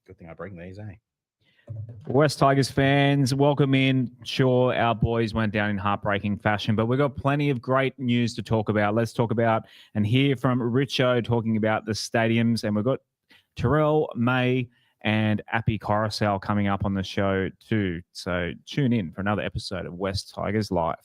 Good thing I bring these, eh? West Tigers fans, welcome in. Sure, our boys went down in heartbreaking fashion, but we've got plenty of great news to talk about. Let's talk about and hear from Richo talking about the stadiums. And we've got Terrell, May, and Appy Coruscant coming up on the show too. So tune in for another episode of West Tigers Live.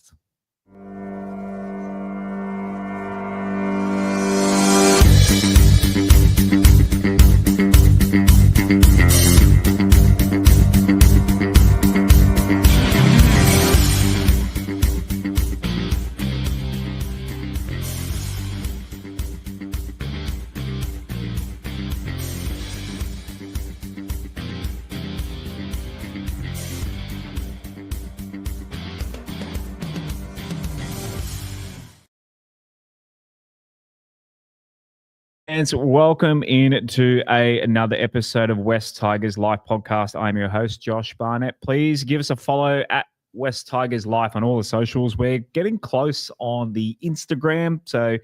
And welcome into another episode of West Tigers Life podcast. I'm your host, Josh Barnett. Please give us a follow at West Tigers Life on all the socials. We're getting close on the Instagram, so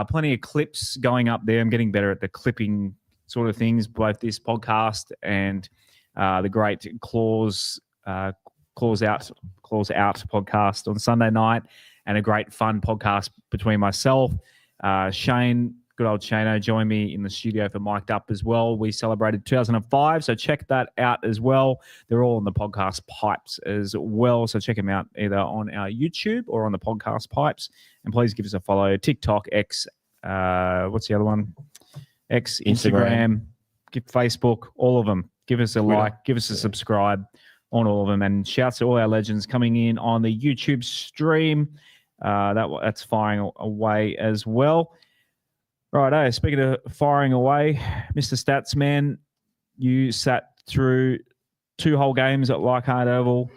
plenty of clips going up there. I'm getting better at the clipping sort of things, both this podcast and the great Claws Out podcast on Sunday night, and a great fun podcast between myself, Shane. Good old Shano joined me in the studio for Mic'd Up as well. We celebrated 2005, so check that out as well. They're all on the podcast pipes as well, so check them out either on our YouTube or on the podcast pipes. And please give us a follow. TikTok, X, what's the other one? X, Instagram, Facebook, all of them. Give us a like, give us a subscribe on all of them. And shouts to all our legends coming in on the YouTube stream. That's firing away as well. Right, speaking of firing away, Mr. Statsman, you sat through 2 whole games at Leichhardt Oval,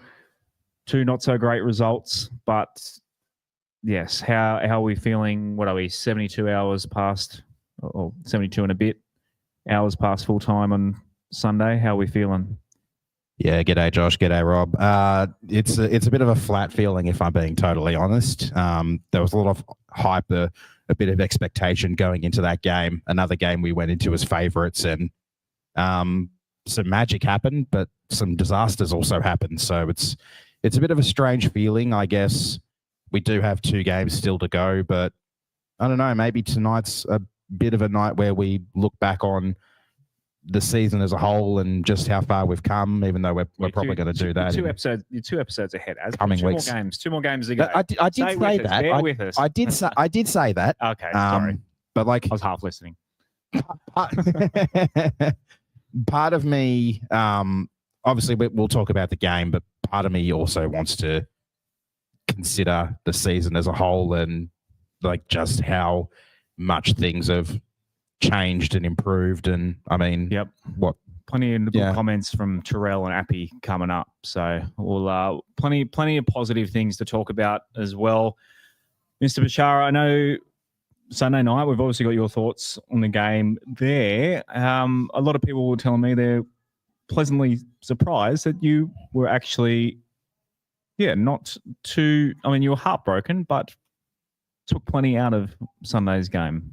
2 not-so-great results, but yes, how are we feeling? What are we, 72 hours past, or 72 and a bit hours past full-time on Sunday? How are we feeling? Yeah, g'day Josh, g'day Rob. It's a bit of a flat feeling, if I'm being totally honest. There was a lot of hype, a bit of expectation going into that game. Another game we went into as favourites, and some magic happened, but some disasters also happened. So it's a bit of a strange feeling. I guess we do have 2 games still to go, but I don't know, maybe tonight's a bit of a night where we look back on the season as a whole and just how far we've come, even though we're probably going to do that. You're 2 episodes ahead. As coming two weeks. Two more games to go. I did say that. Bear with us. I did say that. Okay, sorry. But like, I was half listening. Part of me, obviously we'll talk about the game, but part of me also wants to consider the season as a whole and like just how much things have changed and improved. And I mean, yep, plenty of good comments from Terrell and Appy coming up. So we'll plenty of positive things to talk about as well. Mr. Bashara, I know Sunday night we've obviously got your thoughts on the game there. A lot of people were telling me they're pleasantly surprised that you were actually, not too. I mean, you were heartbroken, but took plenty out of Sunday's game.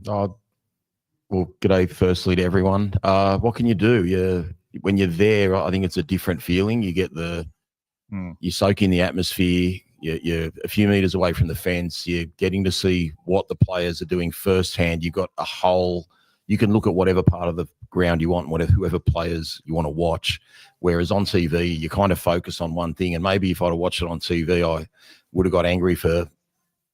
Well, g'day firstly to everyone. What can you do? When you're there, I think it's a different feeling. You get you soak in the atmosphere. You're a few meters away from the fence. You're getting to see what the players are doing firsthand. You've got you can look at whatever part of the ground you want, whoever players you want to watch. Whereas on TV, you kind of focus on one thing. And maybe if I'd have watched it on TV, I would have got angry for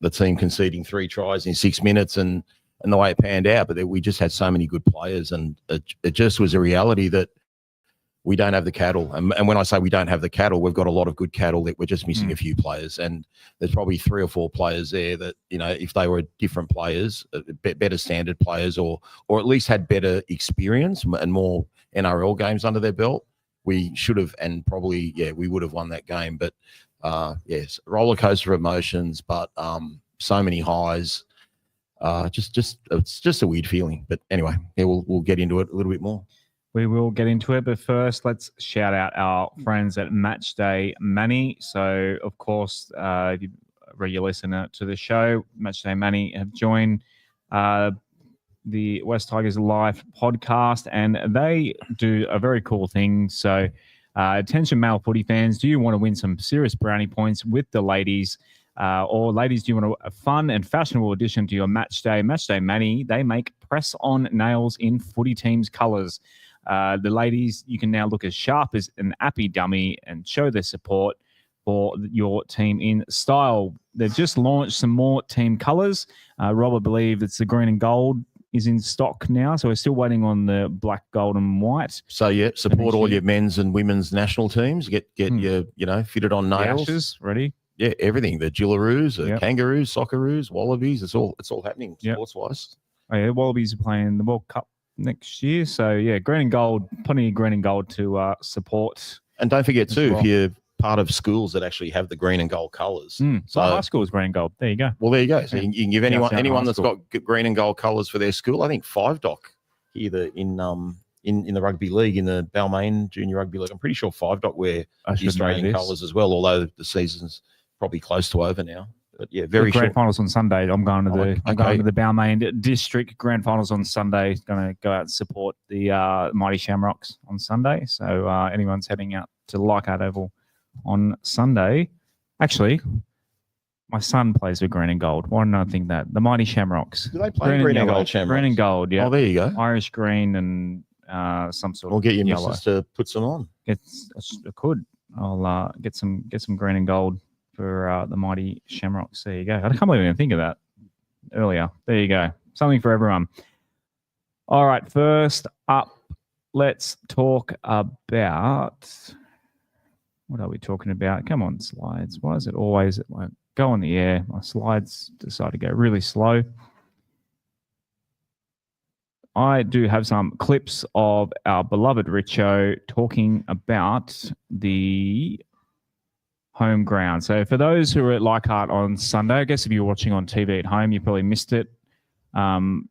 the team conceding 3 tries in 6 minutes and the way it panned out. But we just had so many good players, and it just was a reality that we don't have the cattle. And when I say we don't have the cattle, we've got a lot of good cattle that we're just missing a few players. And there's probably 3 or 4 players there that, if they were different players, better standard players, or at least had better experience and more NRL games under their belt, we should have, and probably, we would have won that game. But yes, roller coaster of emotions, but so many highs. It's just a weird feeling. But anyway, we'll get into it a little bit more. We will get into it, but first let's shout out our friends at Matchday Money. So, of course, if you're a regular listener to the show, Matchday Money have joined the West Tigers Life podcast, and they do a very cool thing. So, attention male footy fans, do you want to win some serious brownie points with the ladies? Or ladies, do you want a fun and fashionable addition to your match day money? They make press-on nails in footy teams' colours. The ladies, you can now look as sharp as an appy dummy and show their support for your team in style. They've just launched some more team colours. Rob, I believe it's the green and gold is in stock now, so we're still waiting on the black, gold, and white. So yeah, support all your men's and women's national teams. Get your fitted on nails. The Ashes ready. Yeah, everything. The Gillaroos, the Kangaroos, Socceroos, Wallabies. It's all happening sports wise. Oh yeah, Wallabies are playing the World Cup next year, so yeah, green and gold, plenty of green and gold to support. And don't forget too, if you're part of schools that actually have the green and gold colours. So high school is green and gold. There you go. Well, there you go. So you can give anyone that's got green and gold colours for their school. I think 5-Doc here in the rugby league, in the Balmain Junior Rugby League. I'm pretty sure 5-Doc wear the Australian colours as well, although the season's probably close to over now. But yeah, very grand finals on Sunday. I'm going to the Balmain District grand finals on Sunday. Going to go out and support the Mighty Shamrocks on Sunday. So anyone's heading out to Leichhardt Oval on Sunday. Actually, my son plays with green and gold. Why didn't I think that? The Mighty Shamrocks. Do they play green and gold Shamrocks? Green and gold, yeah. Oh, there you go. Irish green and some sort of We'll get your yellow. missus to put some on. I could. I'll get some green and gold for the Mighty Shamrocks. There you go. I can't believe I didn't think of that earlier. There you go. Something for everyone. All right, first up, let's talk about... What are we talking about? Come on, slides. Why is it always go on the air? My slides decide to go really slow. I do have some clips of our beloved Richo talking about the home ground. So for those who are at Leichhardt on Sunday, I guess if you're watching on TV at home, you probably missed it. Richo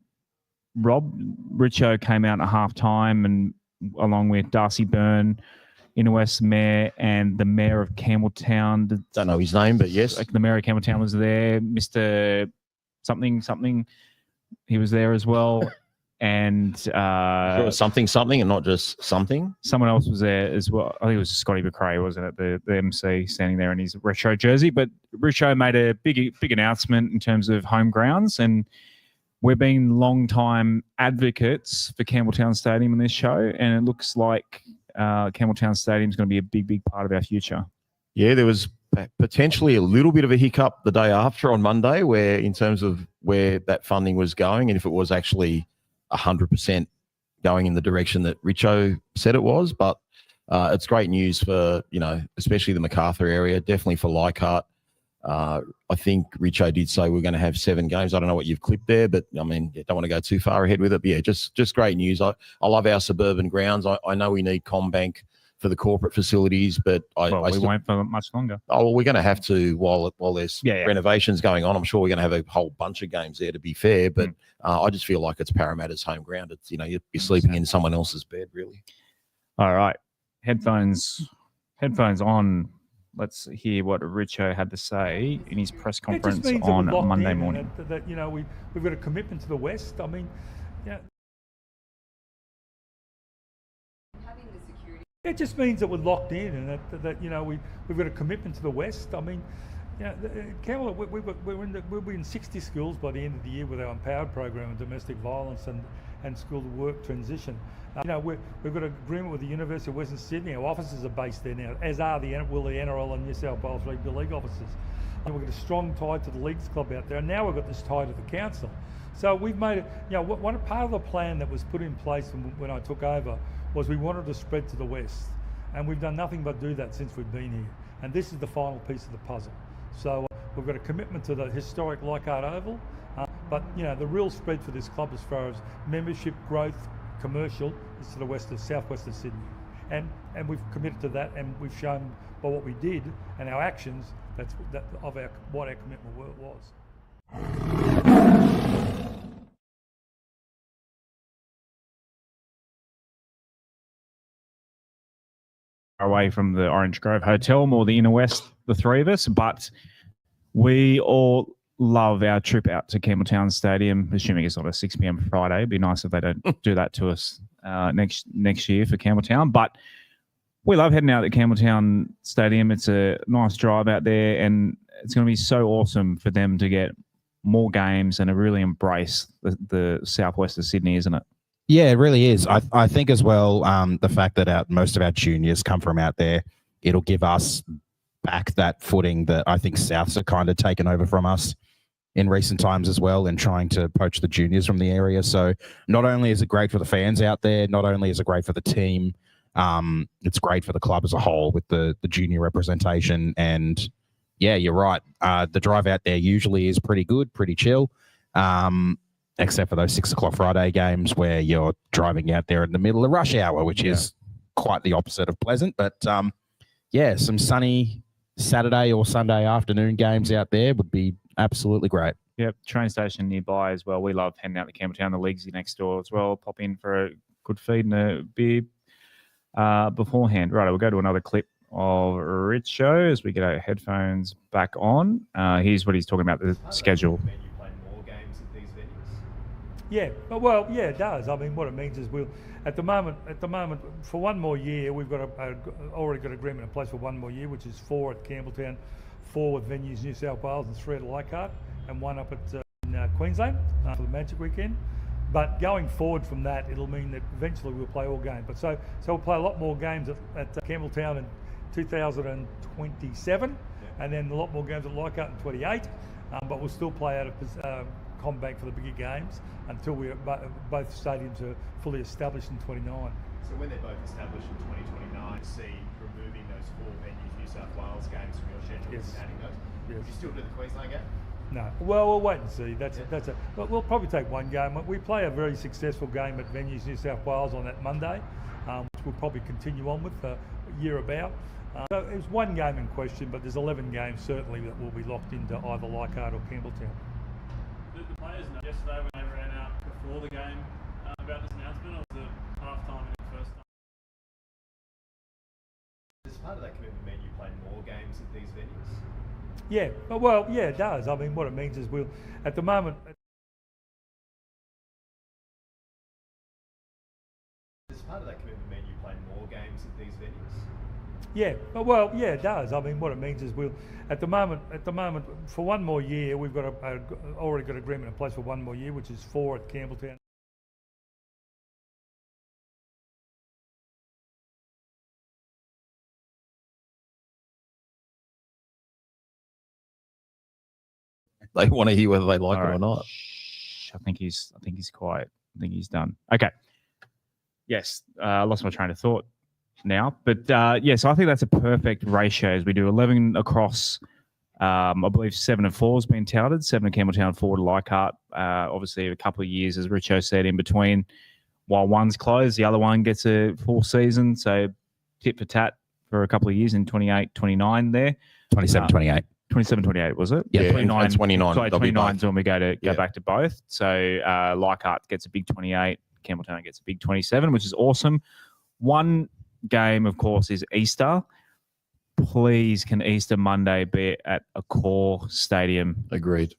came out at halftime and along with Darcy Byrne, Inner West Mayor, and the Mayor of Campbelltown. Don't know his name, but yes. The Mayor of Campbelltown was there. Mr. something, he was there as well. And something, and not just something. Someone else was there as well. I think it was Scotty McRae, wasn't it? The MC standing there in his retro jersey. But Richo made a big announcement in terms of home grounds, and we've been long-time advocates for Campbelltown Stadium in this show, and it looks like Campbelltown Stadium is going to be a big part of our future. Yeah, there was potentially a little bit of a hiccup the day after on Monday, where in terms of where that funding was going, and if it was actually 100% going in the direction that Richo said it was. But it's great news for, especially the MacArthur area, definitely for Leichhardt. I think Richo did say we're going to have 7 games. I don't know what you've clipped there, but I mean, don't want to go too far ahead with it. But yeah, just great news. I love our suburban grounds. I know we need Combank for the corporate facilities, but we won't for much longer. Oh, well, we're going to have to while there's renovations going on. I'm sure we're going to have a whole bunch of games there, to be fair. But I just feel like it's Parramatta's home ground. It's you're sleeping in someone else's bed, really. All right, headphones on. Let's hear what Richo had to say in his press conference on Monday morning. That we've got a commitment to the West. I mean, it just means that we're locked in, and that we've got a commitment to the West. I mean, Campbell, we'll be in 60 schools by the end of the year with our Empowered program of domestic violence and school to work transition. We've got an agreement with the University of Western Sydney. Our offices are based there now, as are the NRL and New South Wales Rugby League offices. And we've got a strong tie to the Leagues Club out there, and now we've got this tie to the council. So we've made it. One part of the plan that was put in place when I took over was we wanted to spread to the West, and we've done nothing but do that since we've been here. And this is the final piece of the puzzle. So we've got a commitment to the historic Leichhardt Oval, but the real spread for this club as far as membership growth, commercial, is to the west of southwest of Sydney, and we've committed to that, and we've shown by what we did and our actions what our commitment was. Away from the Orange Grove Hotel, more the Inner West, the three of us, but we all love our trip out to Campbelltown Stadium, assuming it's not a 6 p.m. Friday. It'd be nice if they don't do that to us next year for Campbelltown. But we love heading out to Campbelltown Stadium. It's a nice drive out there, and it's going to be so awesome for them to get more games and to really embrace the southwest of Sydney, isn't it? Yeah, it really is. I think as well, the fact that most of our juniors come from out there, it'll give us back that footing that I think Souths are kind of taken over from us in recent times as well, and trying to poach the juniors from the area. So not only is it great for the fans out there, not only is it great for the team, it's great for the club as a whole with the junior representation. And yeah, you're right. The drive out there usually is pretty good, pretty chill, except for those 6 o'clock Friday games where you're driving out there in the middle of rush hour, which is quite the opposite of pleasant. But yeah, some sunny Saturday or Sunday afternoon games out there would be absolutely great. Yep, train station nearby as well. We love heading out to Campbelltown. The league's next door as well. Pop in for a good feed and a beer beforehand. Right, we'll go to another clip of Richo as we get our headphones back on. Here's what he's talking about, the schedule. Yeah, well, yeah, it does. I mean, what it means is we'll, at the moment, for one more year, we've got already got agreement in place for one more year, which is 4 at Campbelltown, 4 with venues New South Wales, and 3 at Leichhardt, and 1 up at in Queensland for the Magic weekend. But going forward from that, it'll mean that eventually we'll play all games. But so we'll play a lot more games at Campbelltown in 2027, and then a lot more games at Leichhardt in 28. But we'll still play out of Combank for the bigger games until both stadiums are fully established in 29. So when they're both established in 2029, see removing those 4 venues New South Wales games from your schedule and adding those. Yes. Would you still do the Queensland game? No. Well, we'll wait and see. We'll probably take one game. We play a very successful game at venues New South Wales on that Monday, which we'll probably continue on with a year about. So it's one game in question, but there's 11 games certainly that will be locked into either Leichhardt or Campbelltown. The players know yesterday when they ran out before the game about this announcement, or was it half time and then first time? As part of that commitment, mean you play more games at these venues? Yeah, well, yeah, it does. I mean, what it means is we'll, at the moment. As part of that commitment, mean you play more games at these venues? Yeah, well, yeah, it does. I mean, what it means is we'll, at the moment, for one more year, we've got already got agreement in place for one more year, which is 4 at Campbelltown. They want to hear whether they like it or not. I think he's quiet. I think he's done. Okay. Yes, I lost my train of thought now, but yes, I think that's a perfect ratio as we do 11 across. I believe 7 and 4 has been touted. 7 at Campbelltown, 4 to Leichhardt. Obviously, a couple of years, as Richo said, in between. While one's closed, the other one gets a full season. So tit for tat for a couple of years in 28, 29 there. 27, 28. 27, 28, was it? Yeah, 29. and 29. Sorry, They'll be 29 both. is when we go back to both. So Leichhardt gets a big 28. Campbelltown gets a big 27, which is awesome. One game, of course, is Easter. Please, can Easter Monday be at a core stadium? Agreed.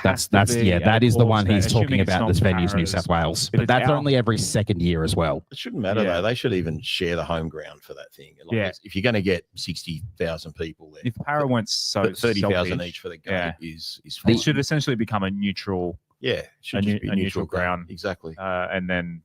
That is the one he's talking about. This venue's New South Wales, but that's only every second year as well. It shouldn't matter though. They should even share the home ground for that thing. Like if you're going to get 60,000 people there, if Para went so 30,000 each for the game is fine. It should essentially become a neutral. Yeah, it should just be a neutral ground. Exactly. And then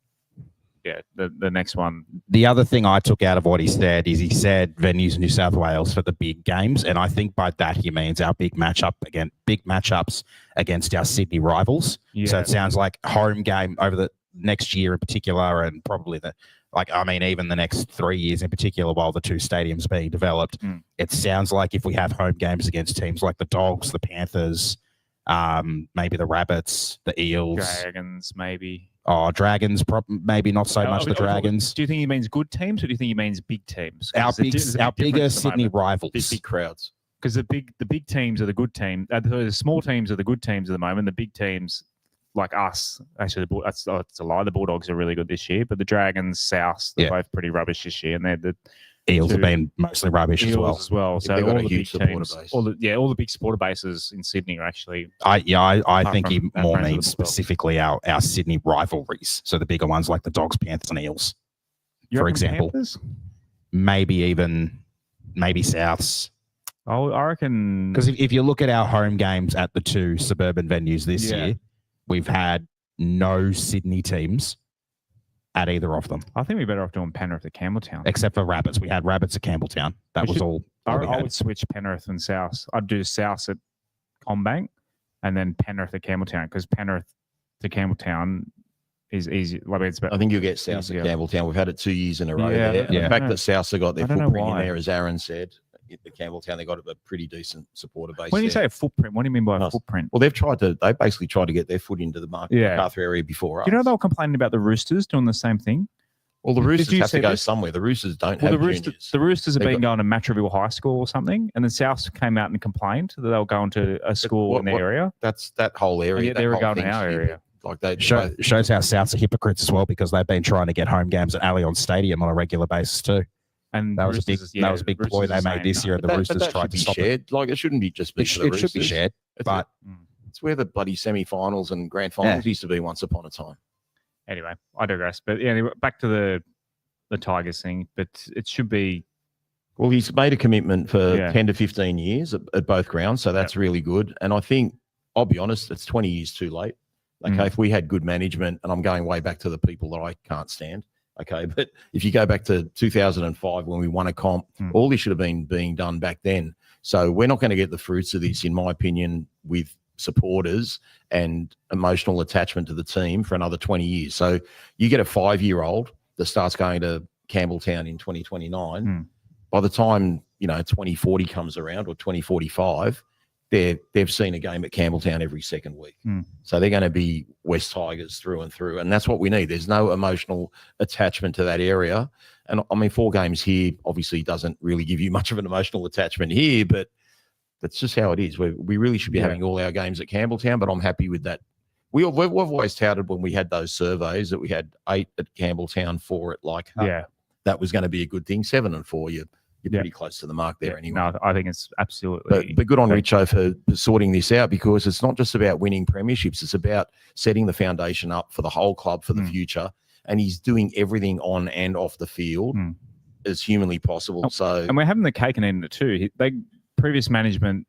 the next one. The other thing I took out of what he said is he said venues New South Wales for the big games, and I think by that he means our big matchups against our Sydney rivals. Yeah. So it sounds like home game over the next year in particular, and probably even the next 3 years in particular, while the 2 stadiums being developed. It sounds like if we have home games against teams like the Dogs, the Panthers, maybe the Rabbits, the Eels, Dragons, maybe. Oh, Dragons, maybe not so much the Dragons. Do you think he means good teams, or do you think he means big teams? Our bigger Sydney rivals. Big crowds. Because the big teams are the good teams. The small teams are the good teams at the moment. The big teams, like us, actually, it's a lie. The Bulldogs are really good this year, but the Dragons, South, they're both pretty rubbish this year, and they're Eels to have been mostly rubbish as well. So They've got all a the big huge supporter teams, base. all the big supporter bases in Sydney are actually. I Apart think he from our more friends of means the world. specifically our Sydney rivalries. So the bigger ones like the Dogs, Panthers, and Eels, You for reckon example. Panthers? Maybe Souths. Oh, I reckon Because if you look at our home games at the two suburban venues this year, we've had no Sydney teams at either of them, I think we're better off doing Penrith at Campbelltown. except for Rabbits. We had Rabbits at Campbelltown. That We was should- all I we had. would switch Penrith and South. I'd do South at Combank and then Penrith at Campbelltown because Penrith to Campbelltown is easy. Like it's I think you'll get South easier. at Campbelltown. We've had it 2 years in a row Yeah, there. And yeah. the fact that South have got their I don't know footprint in why. there, as Aaron said, at Campbelltown, they've got a pretty decent supporter base. When you there. say a footprint, what do you mean by a Nice. footprint? Well, they basically tried to get their foot into the MacArthur area before us. Do you know they were complaining about the Roosters doing the same thing? Well, the Did Roosters you have see to go this? somewhere. The Roosters don't Well, have the juniors. Roosters have They've been going to Matraville High School or something, and then South came out and complained that they were going to a school in the area. That's that whole area. Yeah, that they were whole going to thing's our stupid. area. Like they Shows how Souths are hypocrites as well because they've been trying to get home games at Allianz Stadium on a regular basis too. And That was a big ploy they made this year, and the but Roosters that tried should to be stop it. shared. Like it shouldn't be just be It, for the it should be Roosters. shared, It's but it's where the bloody semi-finals and grand finals used to be once upon a time. Anyway, I digress. But yeah, anyway, back to the Tigers thing. But it should be. Well, he's made a commitment for Yeah. 10 to 15 years at both grounds, so that's really good. And I think, I'll be honest, it's 20 years too late. Okay, if we had good management, and I'm going way back to the people that I can't stand, okay, but if you go back to 2005 when we won a comp, all this should have been being done back then. So we're not going to get the fruits of this, in my opinion, with supporters and emotional attachment to the team for another 20 years. So you get a 5-year-old that starts going to Campbelltown in 2029. By the time 2040 comes around or 2045, they've seen a game at Campbelltown every second week. So they're going to be West Tigers through and through. And that's what we need. There's no emotional attachment to that area. And I mean, 4 games here obviously doesn't really give you much of an emotional attachment here, but that's just how it is. We really should be having all our games at Campbelltown, but I'm happy with that. We've always touted when we had those surveys that we had 8 at Campbelltown, 4 at Leichhardt. Yeah. That was going to be a good thing. 7 and 4, you're pretty close to the mark there anyway. No, I think it's absolutely. But good on Richo for sorting this out, because it's not just about winning premierships. It's about setting the foundation up for the whole club for the future. And he's doing everything on and off the field as humanly possible. So, and we're having the cake and eating it too. Previous management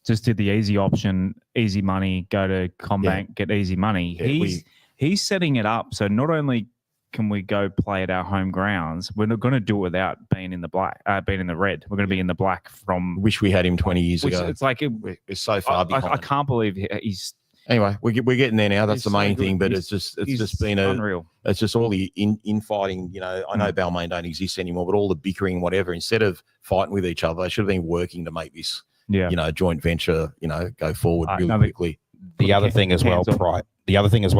just did the easy option, easy money, go to Combank, get easy money. Yeah, He's setting it up so not only can we go play at our home grounds, we're not going to do it without being in the black, being in the red. We're going to be in the black from. wish we had him 20 years which ago. It's like We're so far behind. I can't believe he's. Anyway, we're getting there now. That's He's the main so good. thing. But He's- it's he's just been unreal. It's just all the infighting. I know Balmain don't exist anymore, but all the bickering, whatever. Instead of fighting with each other, they should have been working to make this, joint venture, go forward really quickly. The other thing as well, hands off.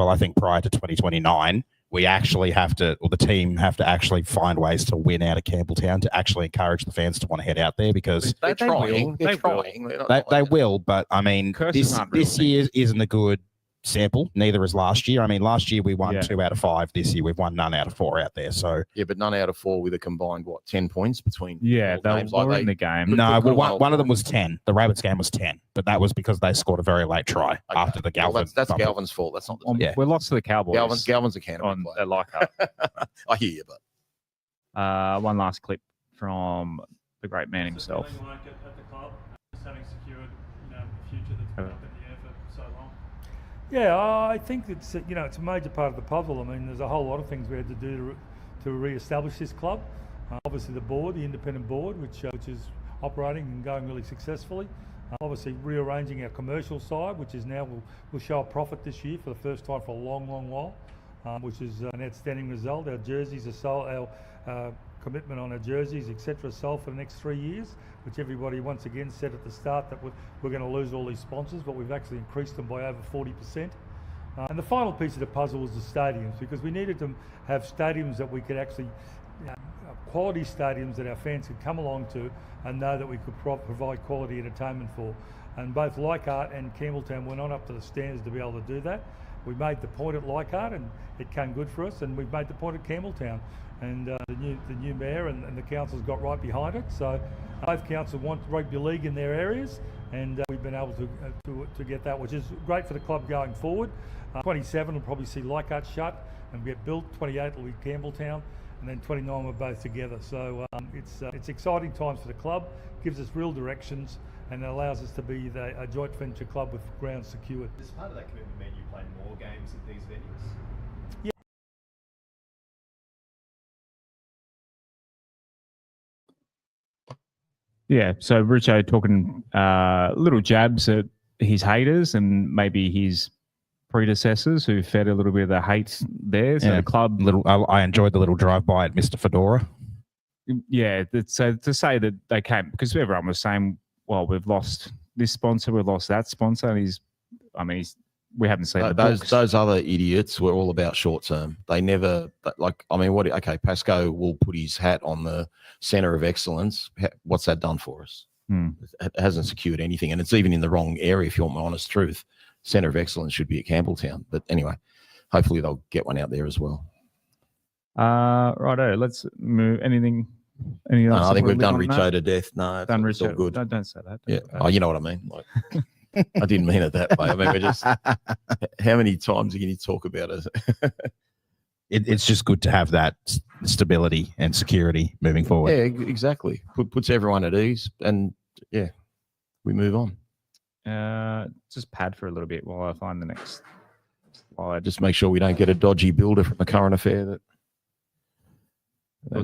I think prior to 2029, we actually have to, or the team have to actually find ways to win out of Campbelltown to actually encourage the fans to want to head out there, because They're trying. They're They will. trying. They're not they like that. will. But I mean, Curses aren't real this year isn't a good sample. Neither is last year. I mean, last year we won 2 out of 5. This year we've won none out of 4 out there. So Yeah, but none out of 4 with a combined 10 points between. Yeah, all they games. were Like in the game. no, good well, one. one of them was 10. The Rabbits game was 10, but that was because they scored a very late try after the Well, Galvin. that's fumble. Galvin's fault. That's not the Yeah. We lost to the Cowboys. Galvin's a cannibal on player. at Leichhardt. I hear you, but One last clip from the great man himself. Feeling like at the club, just having secured a future that's been up in the air for so long. Yeah, I think it's it's a major part of the puzzle. I mean, there's a whole lot of things we had to do to re-establish this club. Obviously, the independent board, which is operating and going really successfully. Obviously, rearranging our commercial side, which is now will show a profit this year for the first time for a long, long while, which is an outstanding result. Our jerseys are sold. Our commitment on our jerseys, etc., sold for the next 3 years, which everybody once again said at the start that we're going to lose all these sponsors, but we've actually increased them by over 40%. And the final piece of the puzzle was the stadiums, because we needed to have stadiums that we could actually, quality stadiums that our fans could come along to and know that we could provide quality entertainment for. And both Leichhardt and Campbelltown were not up to the standards to be able to do that. We made the point at Leichhardt, and it came good for us, and we've made the point at Campbelltown. And the new mayor and the council's got right behind it. So both councils want rugby league in their areas, and we've been able to get that, which is great for the club going forward. 27 will probably see Leichhardt shut and get built. 28 will be Campbelltown, and then 29 we're both together. So it's exciting times for the club, gives us real directions, and it allows us to be a joint venture club with ground secured. Does part of that commitment mean you play more games at these venues? Yeah. Yeah, so Richo talking little jabs at his haters and maybe his predecessors who fed a little bit of the hate there. So Yeah, the club, I enjoyed the little drive-by at Mr. Fedora. yeah. So to say that they came, because everyone was saying, well, we've lost this sponsor, we've lost that sponsor. And we haven't seen the books. Those other idiots were all about short term. They never okay, Pasco will put his hat on the center of excellence. What's that done for us? It hasn't secured anything, and it's even in the wrong area. If you want my honest truth, center of excellence should be at Campbelltown. But anyway, hopefully they'll get one out there as well. Righto, let's move. Anything else? I think we've done Richo Richo to death. No, it's all good. Don't say that. Yeah. Oh, you know what I mean. Like, I didn't mean it that way. I mean, we're just. How many times are you going to talk about it? It's just good to have that stability and security moving forward. Yeah, exactly. Puts everyone at ease, and yeah, we move on. Just pad for a little bit while I find the next slide. Just make sure we don't get a dodgy builder from a current affair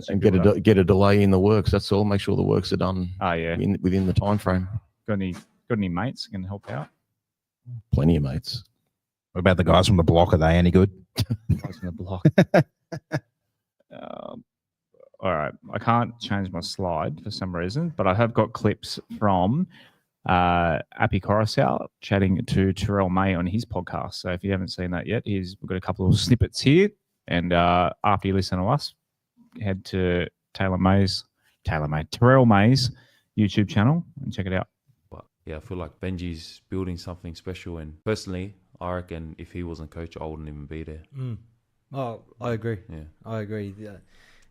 and get a delay in the works. That's all. Make sure the works are done. Within the time frame. Got any mates can help out? Plenty of mates. What about the guys from the block? Are they any good? Guys from the block. All right. I can't change my slide for some reason, but I have got clips from Appy Coruscant chatting to Terrell May on his podcast. So if you haven't seen that yet, we've got a couple of snippets here. And after you listen to us, head to Terrell May's YouTube channel and check it out. But yeah, I feel like Benji's building something special, and personally, I reckon if he wasn't coach, I wouldn't even be there. Oh, I agree. Yeah, I agree.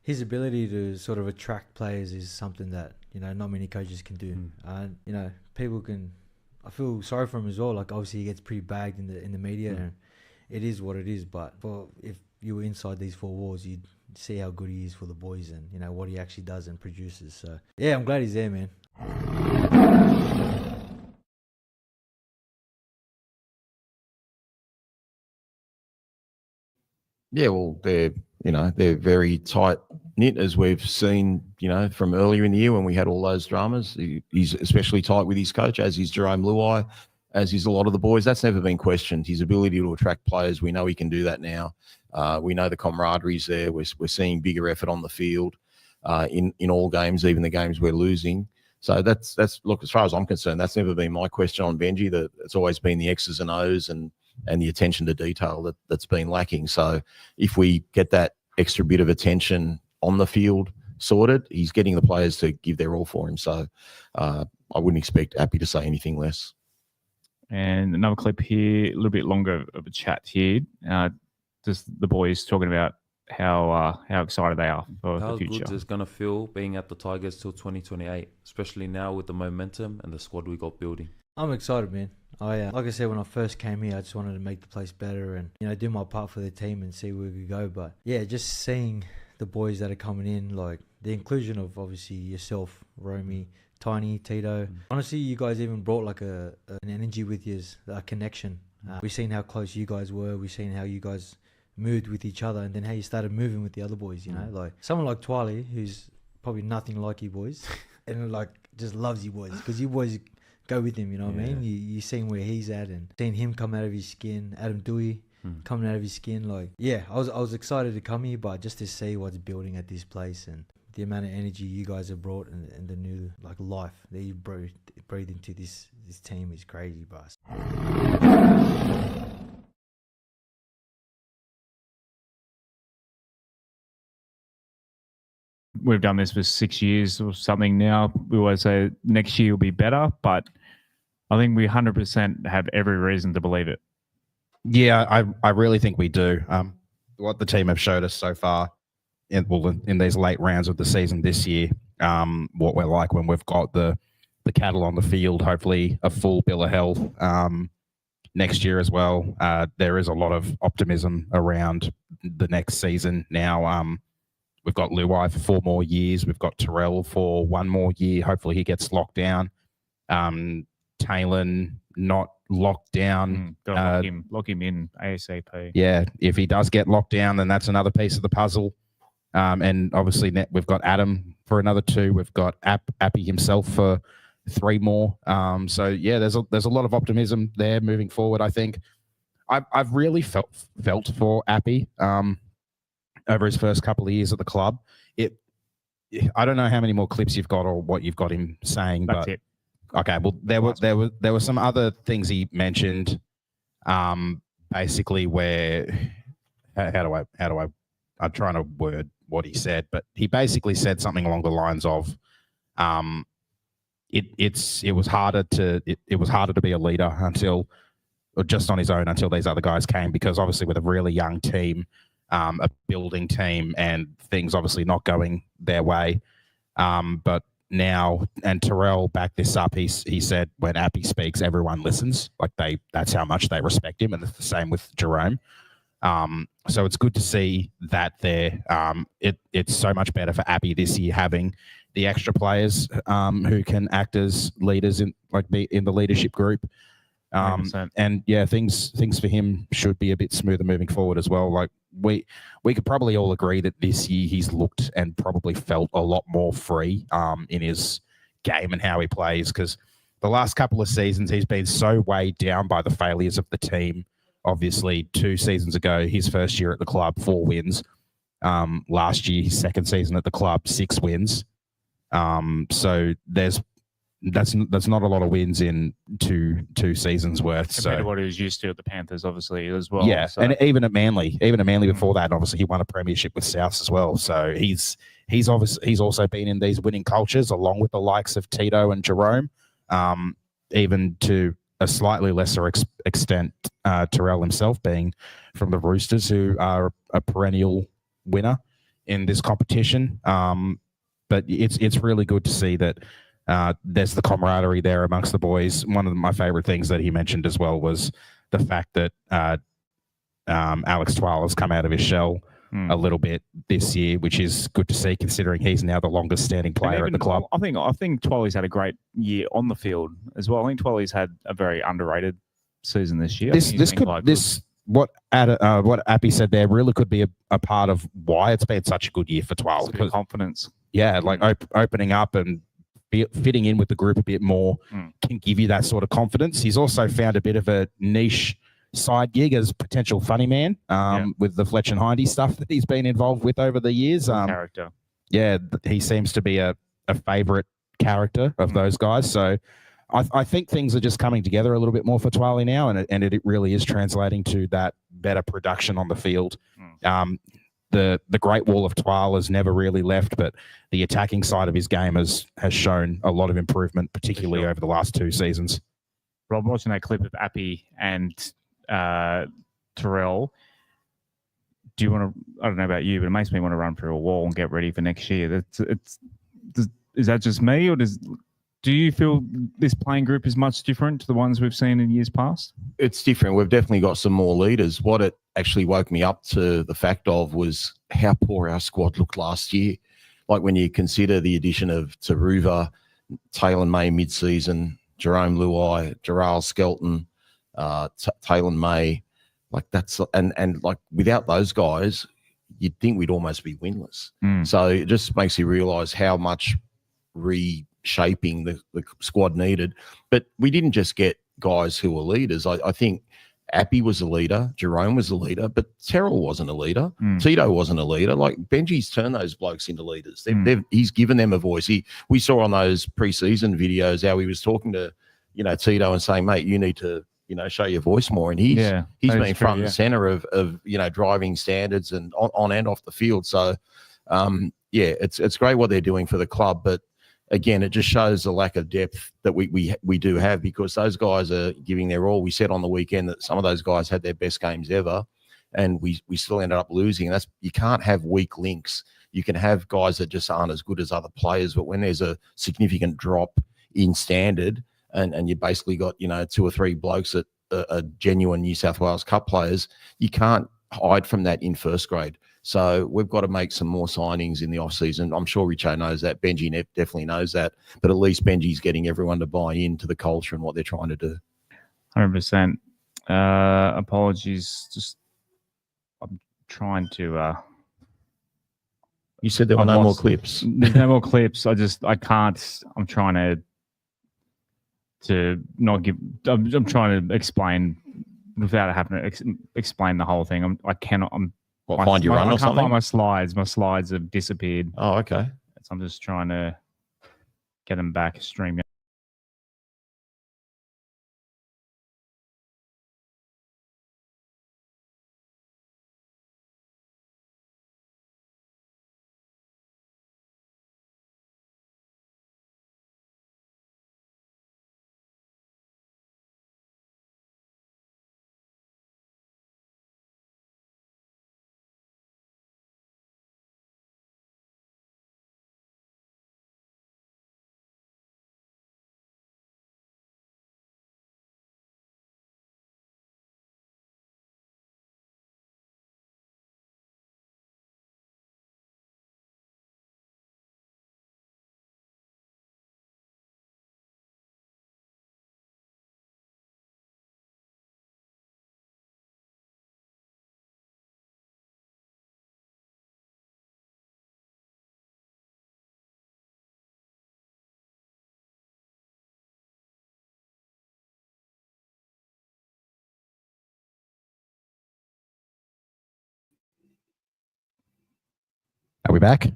His ability to sort of attract players is something that not many coaches can do. And people can. I feel sorry for him as well. Like obviously he gets pretty bagged in the media, and it is what it is. But if you were inside these four walls, you'd see how good he is for the boys, and what he actually does and produces. So yeah, I'm glad he's there, man. Yeah, well, they're very tight knit, as we've seen, from earlier in the year when we had all those dramas. He's especially tight with his coach, as is Jerome Luai, as is a lot of the boys. That's never been questioned. His ability to attract players, we know he can do that now. We know the camaraderie's there. We're seeing bigger effort on the field in all games, even the games we're losing. So that's look, as far as I'm concerned, that's never been my question on Benji. That it's always been the X's and O's and the attention to detail that's been lacking. So if we get that extra bit of attention on the field sorted, he's getting the players to give their all for him. So I wouldn't expect Appy to say anything less. And another clip here, a little bit longer of a chat here. Just the boys talking about how excited they are for the future. How good it's going to feel being at the Tigers till 2028, especially now with the momentum and the squad we got building? I'm excited, man. Like I said, when I first came here, I just wanted to make the place better and do my part for the team and see where we could go. But yeah, just seeing the boys that are coming in, like the inclusion of obviously yourself, Romy, Tiny, Tito. Honestly, you guys even brought like an energy with you, a connection. We've seen how close you guys were. We've seen how you guys moved with each other, and then how you started moving with the other boys. Like someone like Twiley, who's probably nothing like you boys, and like just loves you boys because you boys go with him. You know what I mean? You seen where he's at and seeing him come out of his skin. Adam Dewey coming out of his skin. Like yeah, I was excited to come here, but just to see what's building at this place and the amount of energy you guys have brought and the new like life that you breathed into this team is crazy, boss. We've done this for 6 years or something now. We always say next year will be better, but I think we 100% have every reason to believe it. Yeah, I really think we do. What the team have showed us so far in these late rounds of the season this year, what we're like when we've got the cattle on the field, hopefully a full bill of health next year as well. There is a lot of optimism around the next season now. We've got Luai for 4 more years. We've got Terrell for 1 more year. Hopefully he gets locked down. Taylor not locked down. Got to lock him in ASAP. Yeah, if he does get locked down, then that's another piece of the puzzle. And obviously we've got Adam for another 2. We've got Appy himself for 3 more. So yeah, there's a lot of optimism there moving forward. I think I've really felt for Appy over his first couple of years at the club. I don't know how many more clips you've got or what you've got him saying, That's but it. okay. Well, there were some other things he mentioned. Basically, where I'm trying to word what he said, but he basically said something along the lines of, it was harder to be a leader or just on his own until these other guys came, because obviously with a really young team, a building team, and things obviously not going their way. But now, and Terrell backed this up, he said when Appy speaks, everyone listens. Like that's how much they respect him, and it's the same with Jerome. So it's good to see that there. It's so much better for Appy this year having the extra players who can act as leaders be in the leadership group. And yeah, things for him should be a bit smoother moving forward as well. Like we could probably all agree that this year he's looked and probably felt a lot more free in his game and how he plays, because the last couple of seasons he's been so weighed down by the failures of the team. Obviously 2 seasons ago, his first year at the club, 4 wins. Last year, his second season at the club, 6 wins. So that's not a lot of wins in two seasons worth. Compared to So what he was used to at the Panthers, obviously, as well. yeah, So, and even at Manly before that, obviously he won a premiership with Souths as well. So he's also been in these winning cultures along with the likes of Tito and Jerome, even to a slightly lesser extent, Terrell himself being from the Roosters, who are a perennial winner in this competition. But it's really good to see that there's the camaraderie there amongst the boys. One of my favorite things that he mentioned as well was the fact that Alex Twal has come out of his shell a little bit this year, which is good to see considering he's now the longest standing player at the club. I think Twally's had a great year on the field as well. I think Twally's had a very underrated season this year. What Appy said there really could be a part of why it's been such a good year for Twal. Confidence. Yeah, like opening up and fitting in with the group a bit more can give you that sort of confidence. He's also found a bit of a niche side gig as potential funny man with the Fletch and Hindy stuff that he's been involved with over the years. Character. Yeah, he seems to be a favourite character of those guys. So I think things are just coming together a little bit more for Twali now, and it really is translating to that better production on the field. The Great Wall of Twal has never really left, but the attacking side of his game has shown a lot of improvement, particularly over the last 2 seasons. Rob, watching that clip of Appy and Terrell, do you want to? I don't know about you, but it makes me want to run through a wall and get ready for next year. Is that just me, or do you feel this playing group is much different to the ones we've seen in years past? It's different. We've definitely got some more leaders. What it actually woke me up to the fact of was how poor our squad looked last year. Like when you consider the addition of Taruva, Taylor May mid-season, Jerome Luai, Gerald Skelton, Taylor May, like that's and like without those guys, you'd think we'd almost be winless. So it just makes you realise how much reshaping the squad needed. But we didn't just get guys who were leaders. I think Appy was a leader, Jerome was a leader, but Terrell wasn't a leader. Tito wasn't a leader. Like Benji's turned those blokes into leaders. He's given them a voice. We saw on those preseason videos how he was talking to, Tito and saying, mate, you need to, show your voice more. And he's been front and center of driving standards and on and off the field. So, it's great what they're doing for the club, but again, it just shows the lack of depth that we do have, because those guys are giving their all. We said on the weekend that some of those guys had their best games ever, and we still ended up losing. And you can't have weak links. You can have guys that just aren't as good as other players, but when there's a significant drop in standard, and you basically got 2 or 3 blokes that are genuine New South Wales Cup players, you can't hide from that in first grade. So we've got to make some more signings in the off season. I'm sure Richo knows that. Benji definitely knows that. But at least Benji's getting everyone to buy into the culture and what they're trying to do. 100%. Apologies. Just I'm trying to. You said there were no more clips. There's no more clips. I can't. I'm trying to not give. I'm trying to explain without having to explain the whole thing. I cannot. Find your run or I can't something? find my slides. My slides have disappeared. Oh, okay. So I'm just trying to get them back. Stream. Are we back?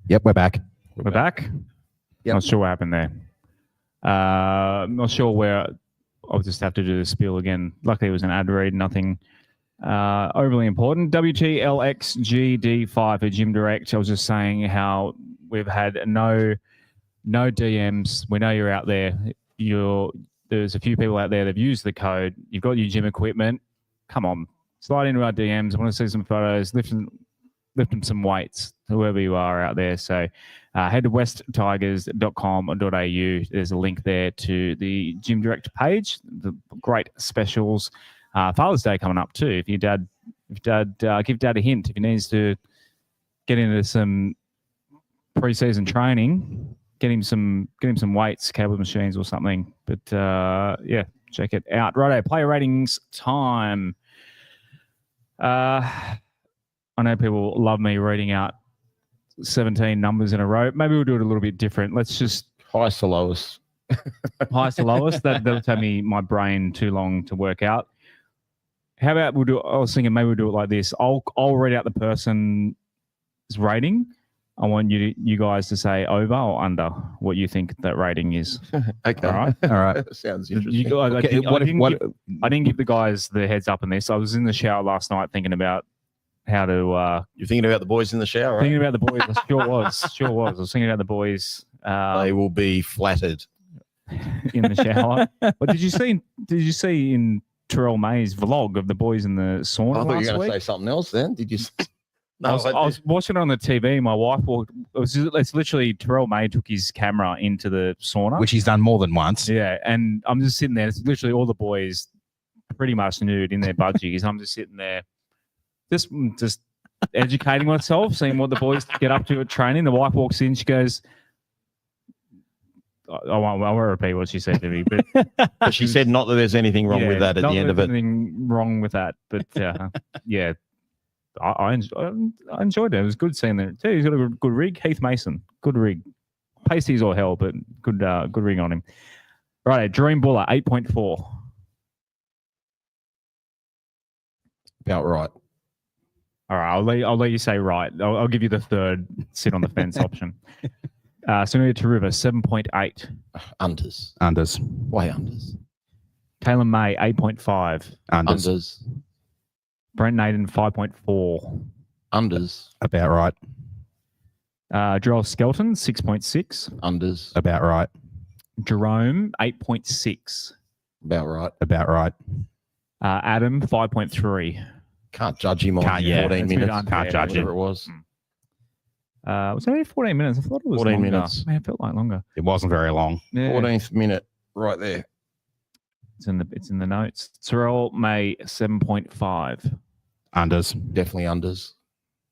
Yep, we're back. We're back. Yep. Not sure what happened there. Not sure where. I'll just have to do the spiel again. Luckily, it was an ad read. Nothing overly important. WTLXGD5 for Gym Direct. I was just saying how we've had no DMs. We know you're out there. There's a few people out there that've used the code. You've got your gym equipment. Come on, slide into our DMs. I want to see some photos. Lifting some weights, whoever you are out there. So head to westtigers.com.au. There's a link there to the Gym Direct page. The great specials. Father's Day coming up too. If dad give dad a hint if he needs to get into some pre-season training, get him some weights, cable machines or something. But yeah, check it out. Righto, player ratings time. I know people love me reading out 17 numbers in a row. Maybe we'll do it a little bit different. Let's just Highest to lowest. highest to lowest. That'll take my brain too long to work out. How about I was thinking maybe we'll do it like this. I'll read out the person's rating. I want you guys to say over or under what you think that rating is. Okay. All right. All right. Sounds interesting. I didn't give the guys the heads up in this. I was in the shower last night thinking about how to. You're thinking about the boys in the shower, right? Thinking about the boys. I sure was. I was thinking about the boys. They will be flattered. In the shower. But did you see in Terrell May's vlog of the boys in the sauna I thought you were last going week? to say something else then. Did you? No, I was watching it on the TV. My wife walked. It's literally Terrell May took his camera into the sauna, Which he's done more than once. yeah, and I'm just sitting there. It's literally all the boys, pretty much nude in their budgies. I'm just sitting there, just educating myself, seeing what the boys get up to at training. The wife walks in. She goes, I won't repeat what she said to me, but But she said not that there's anything wrong with that at not the end of it. Anything wrong with that, but yeah, I enjoyed it. It was good seeing that too. He's got a good rig. Heath Mason, good rig. Pasties or hell, but good rig on him. Right, Dream Buller 8.4. About right. All right, I'll let you say right. I'll give you the third sit on the fence option. Sonia Taruva 7.8. Unders. Way unders. Taylor May 8.5. Unders. Brent Naden 5.4. Unders. About right. Joel Skelton, 6.6. Unders. About right. Jerome, 8.6. About right. About right. Adam, 5.3. Can't judge him on Can't- yeah, 14 it's a bit minutes. unfair, Can't judge Whatever him. it was. Was it only 14 minutes? I thought it was 14 longer. minutes. Man, it felt like longer. It wasn't very long. Yeah, 14th minute, right there. it's in the notes. Terrell May, 7.5. Unders. Definitely unders.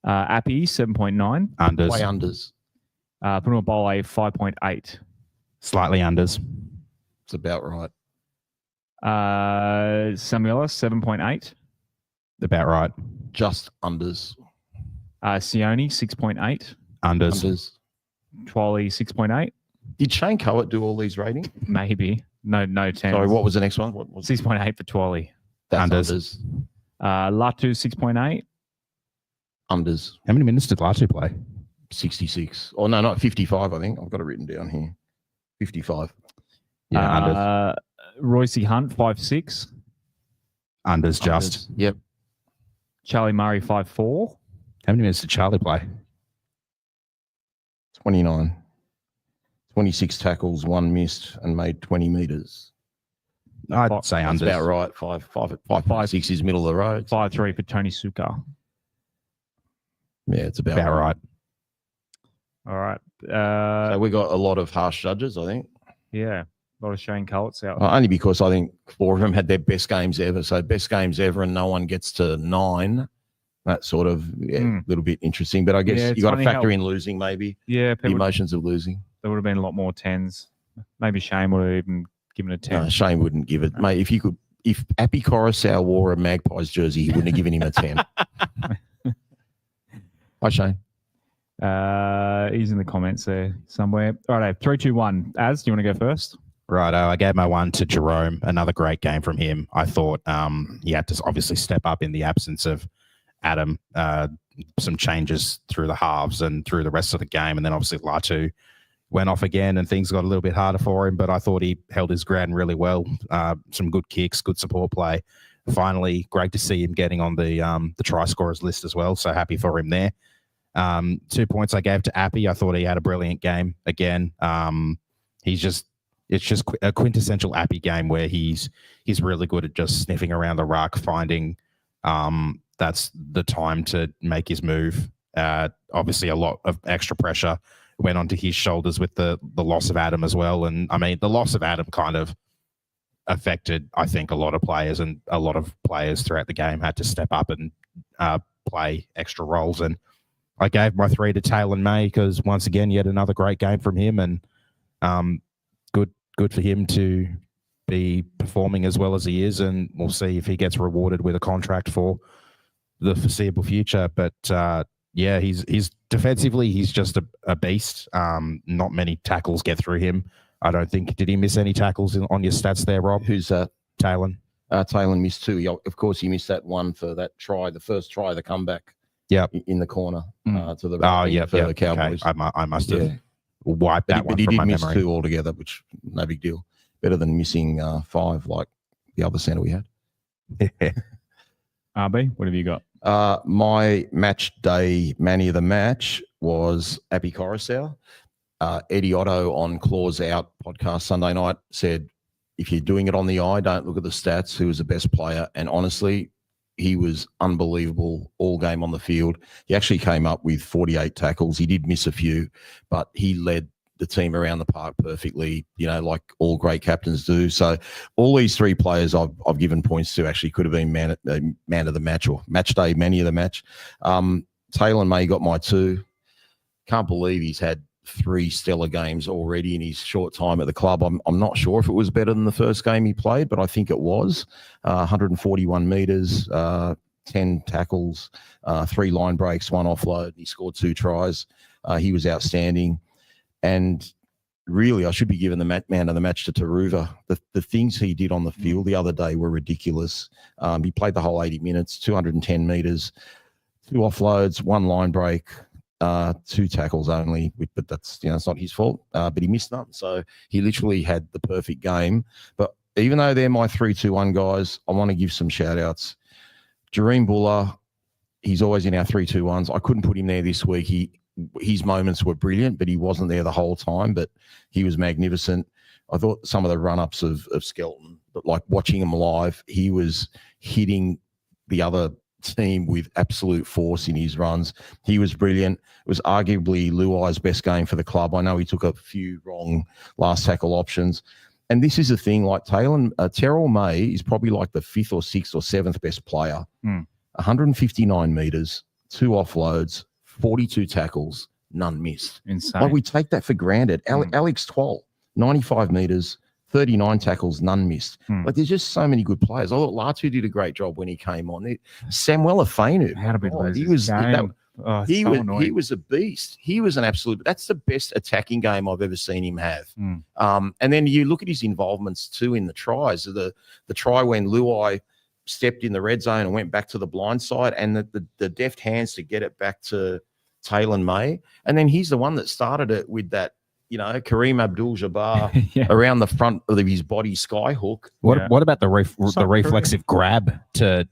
Appy, 7.9. Unders. Way unders. Punua Bole, 5.8. Slightly unders. It's about right. Samuela, 7.8. About right. Just unders. Sione, 6.8. Unders. Unders. Twally, 6.8. Did Shane Coet do all these ratings? Maybe. No 10. Sorry, what was the next one? What was 6.8 for Twally. That's Unders. unders. Latu, 6.8. Unders. How many minutes did Latu play? 66. Oh, no, not 55, I think. I've got it written down here. 55. Yeah, unders. Royce Hunt, 5.6. Unders just. Unders. Yep. Charlie Murray, 5.4. How many minutes did Charlie play? 29. 26 tackles, 1 missed, and made 20 metres. I'd say That's unders. about right. 5.6 is middle of the road. 5.3 for Tony Suka. Yeah, it's about About right. All right. So we got a lot of harsh judges, I think. Yeah. A lot of Shane Coates out. Only because I think 4 of them had their best games ever. So best games ever, and no one gets to 9. That's sort of a little bit interesting. But I guess Yeah, it's you got to funny factor how- in losing, maybe Yeah, the people, emotions of losing. there would have been a lot more 10s. Maybe Shane would have even given a 10. No, Shane wouldn't give it, mate. If Appy Coruscant wore a Magpies jersey, he wouldn't have given him a 10. Hi, Shane. He's in the comments there somewhere. All right, 3, 2, 1. Az, do you want to go first? Righto. I gave my one to Jerome. Another great game from him. I thought he had to obviously step up in the absence of Adam. Some changes through the halves and through the rest of the game. And then obviously Latu went off again and things got a little bit harder for him. But I thought he held his ground really well. Some good kicks, good support play. Finally, great to see him getting on the try scorers list as well. So happy for him there. 2 points I gave to Appy. I thought he had a brilliant game again. It's just a quintessential Appy game where he's really good at just sniffing around the ruck, finding that's the time to make his move. Obviously, a lot of extra pressure went onto his shoulders with the loss of Adam as well. And I mean, the loss of Adam kind of affected, I think, a lot of players, and a lot of players throughout the game had to step up and play extra roles. And I gave my 3 to Taylor May because once again, yet another great game from him, and good for him to be performing as well as he is, and we'll see if he gets rewarded with a contract for the foreseeable future. But yeah, he's defensively, he's just a beast. Not many tackles get through him. I don't think. Did he miss any tackles on your stats there, Rob? Who's that? Talon. Talon missed 2. Of course, he missed that one for that try, the first try, the comeback. Yep. In the corner to the for the Cowboys. Okay. I must have wiped that one but he from did my miss memory. 2 altogether, which no big deal. Better than missing 5 like the other centre we had. RB, what have you got? My match day man of the match was Appy Coruscant. Eddie Otto on Claws Out podcast Sunday night said, if you're doing it on the eye, don't look at the stats. Who was the best player? And honestly, he was unbelievable all game on the field. He actually came up with 48 tackles. He did miss a few, but he led the team around the park perfectly, like all great captains do. So all these 3 players I've given points to actually could have been man of the match or match day man of the match. Taylor May got my 2. Can't believe he's had 3 stellar games already in his short time at the club. I'm not sure if it was better than the first game he played, but I think it was. 141 metres, 10 tackles, 3 line breaks, 1 offload. He scored 2 tries. He was outstanding. And really, I should be giving the man of the match to Taruva. The things he did on the field the other day were ridiculous. He played the whole 80 minutes, 210 metres, 2 offloads, 1 line break, 2 tackles only, but that's it's not his fault. But he missed none, so he literally had the perfect game. But even though they're my 3-2-1 guys, I want to give some shout outs. Jareem Buller, he's always in our 3-2-1s. I couldn't put him there this week. his moments were brilliant, but he wasn't there the whole time. But he was magnificent. I thought some of the run-ups of Skelton, but like watching him live, he was hitting the other team with absolute force in his runs. He was brilliant. It was arguably Luai's best game for the club. I know he took a few wrong last tackle options. And this is the thing, like Terrell May is probably like the 5th or 6th or 7th best player. 159 metres, 2 offloads, 42 tackles, none missed. Insane. Like we take that for granted. Alex Twal, 95 metres, 39 tackles, none missed. Like there's just so many good players. I thought Latu did a great job when he came on. Samuel Afenu, How did we lose he this was game? he so was annoying. he was a beast. He was an absolute. That's the best attacking game I've ever seen him have. And then you look at his involvements too in the tries. The try when Luai stepped in the red zone and went back to the blind side, and the deft hands to get it back to Taylor May, and then he's the one that started it with that. Kareem Abdul-Jabbar around the front of his body sky hook. What about the reflexive grab to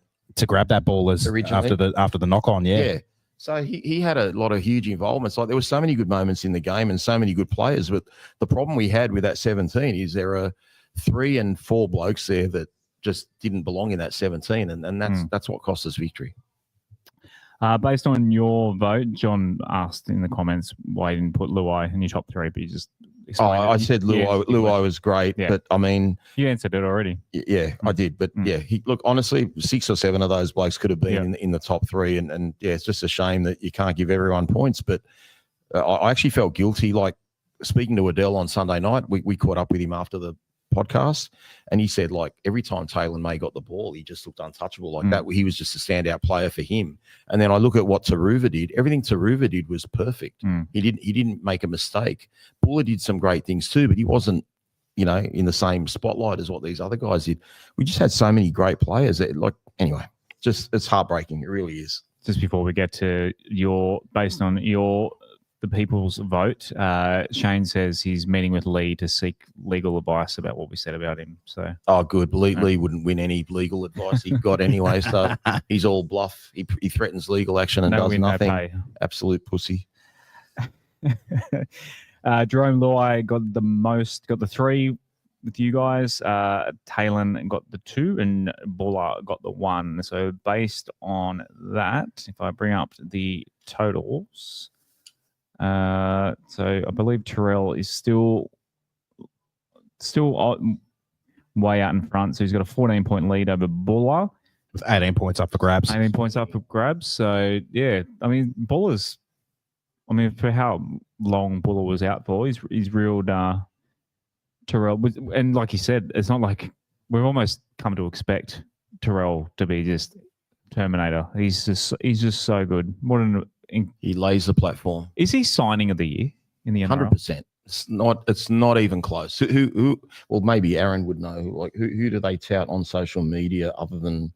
grab that ball after the knock on? Yeah. So he had a lot of huge involvements. Like there were so many good moments in the game and so many good players. But the problem we had with that 17 is there are 3 and 4 blokes there that just didn't belong in that 17, and that's what cost us victory. Based on your vote, John asked in the comments why you didn't put Luai in your top 3, but you just explained I said Luai was great, but I mean... You answered it already. Yeah, I did. But look, honestly, 6 or 7 of those blokes could have been in the top 3. And it's just a shame that you can't give everyone points. But I actually felt guilty. Like speaking to Adele on Sunday night, we caught up with him after the podcast, and he said like every time Taylor May got the ball, he just looked untouchable like that. He was just a standout player for him. And then I look at what Taruva did. Everything Taruva did was perfect. He didn't make a mistake. Buller did some great things too, but he wasn't in the same spotlight as what these other guys did. We just had so many great players that, anyway, it's heartbreaking. It really is. Just before we get to based on the people's vote, Shane says he's meeting with Lee to seek legal advice about what we said about him. So, good. Lee wouldn't win any legal advice he got anyway. So he's all bluff. He threatens legal action and does nothing. No pay. Absolute pussy. Jerome Luai got the 3 with you guys. Talon got the 2 and Buller got the 1. So based on that, if I bring up the totals. So I believe Terrell is still way out in front. So he's got a 14-point lead over Buller. With 18 points up for grabs. 18 points up for grabs. So, yeah, I mean, for how long Buller was out for, he's reeled Terrell. And like you said, it's not like we've almost come to expect Terrell to be just Terminator. He's just so good. He lays the platform. Is he signing of the year in the NRL? 100%. It's not even close. Who? Well, maybe Aaron would know. Like who do they tout on social media other than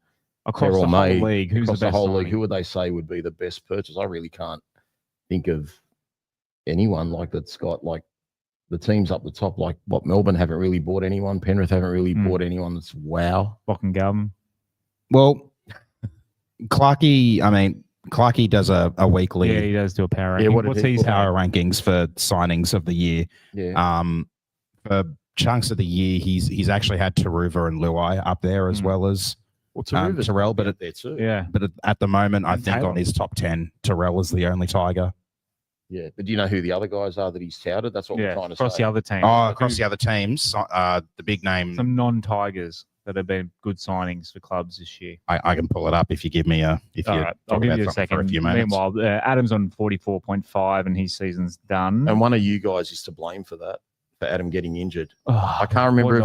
across the whole league? Who's across the best whole signing? league? Who would they say would be the best purchase? I really can't think of anyone that's got the teams up the top. Like what Melbourne haven't really bought anyone. Penrith haven't really bought anyone. That's wow. Bock and Galvin. Well, Clarkey does a weekly. Yeah, he does do a power ranking. What's his power rankings for signings of the year? Yeah. For chunks of the year, he's actually had Taruva and Luai up there as well as Terrell. But there too. Yeah. But at the moment, I think on his top 10, Terrell is the only Tiger. Yeah, but do you know who the other guys are that he's touted? That's what we're trying to across say. the other teams. Oh, across the other teams, the big name. Some non-Tigers that have been good signings for clubs this year. I can pull it up if you give me a. All right, I'll give you a second. For a few moments. Meanwhile, Adam's on 44.5 and his season's done. And one of you guys is to blame for that, for Adam getting injured. Oh, I can't remember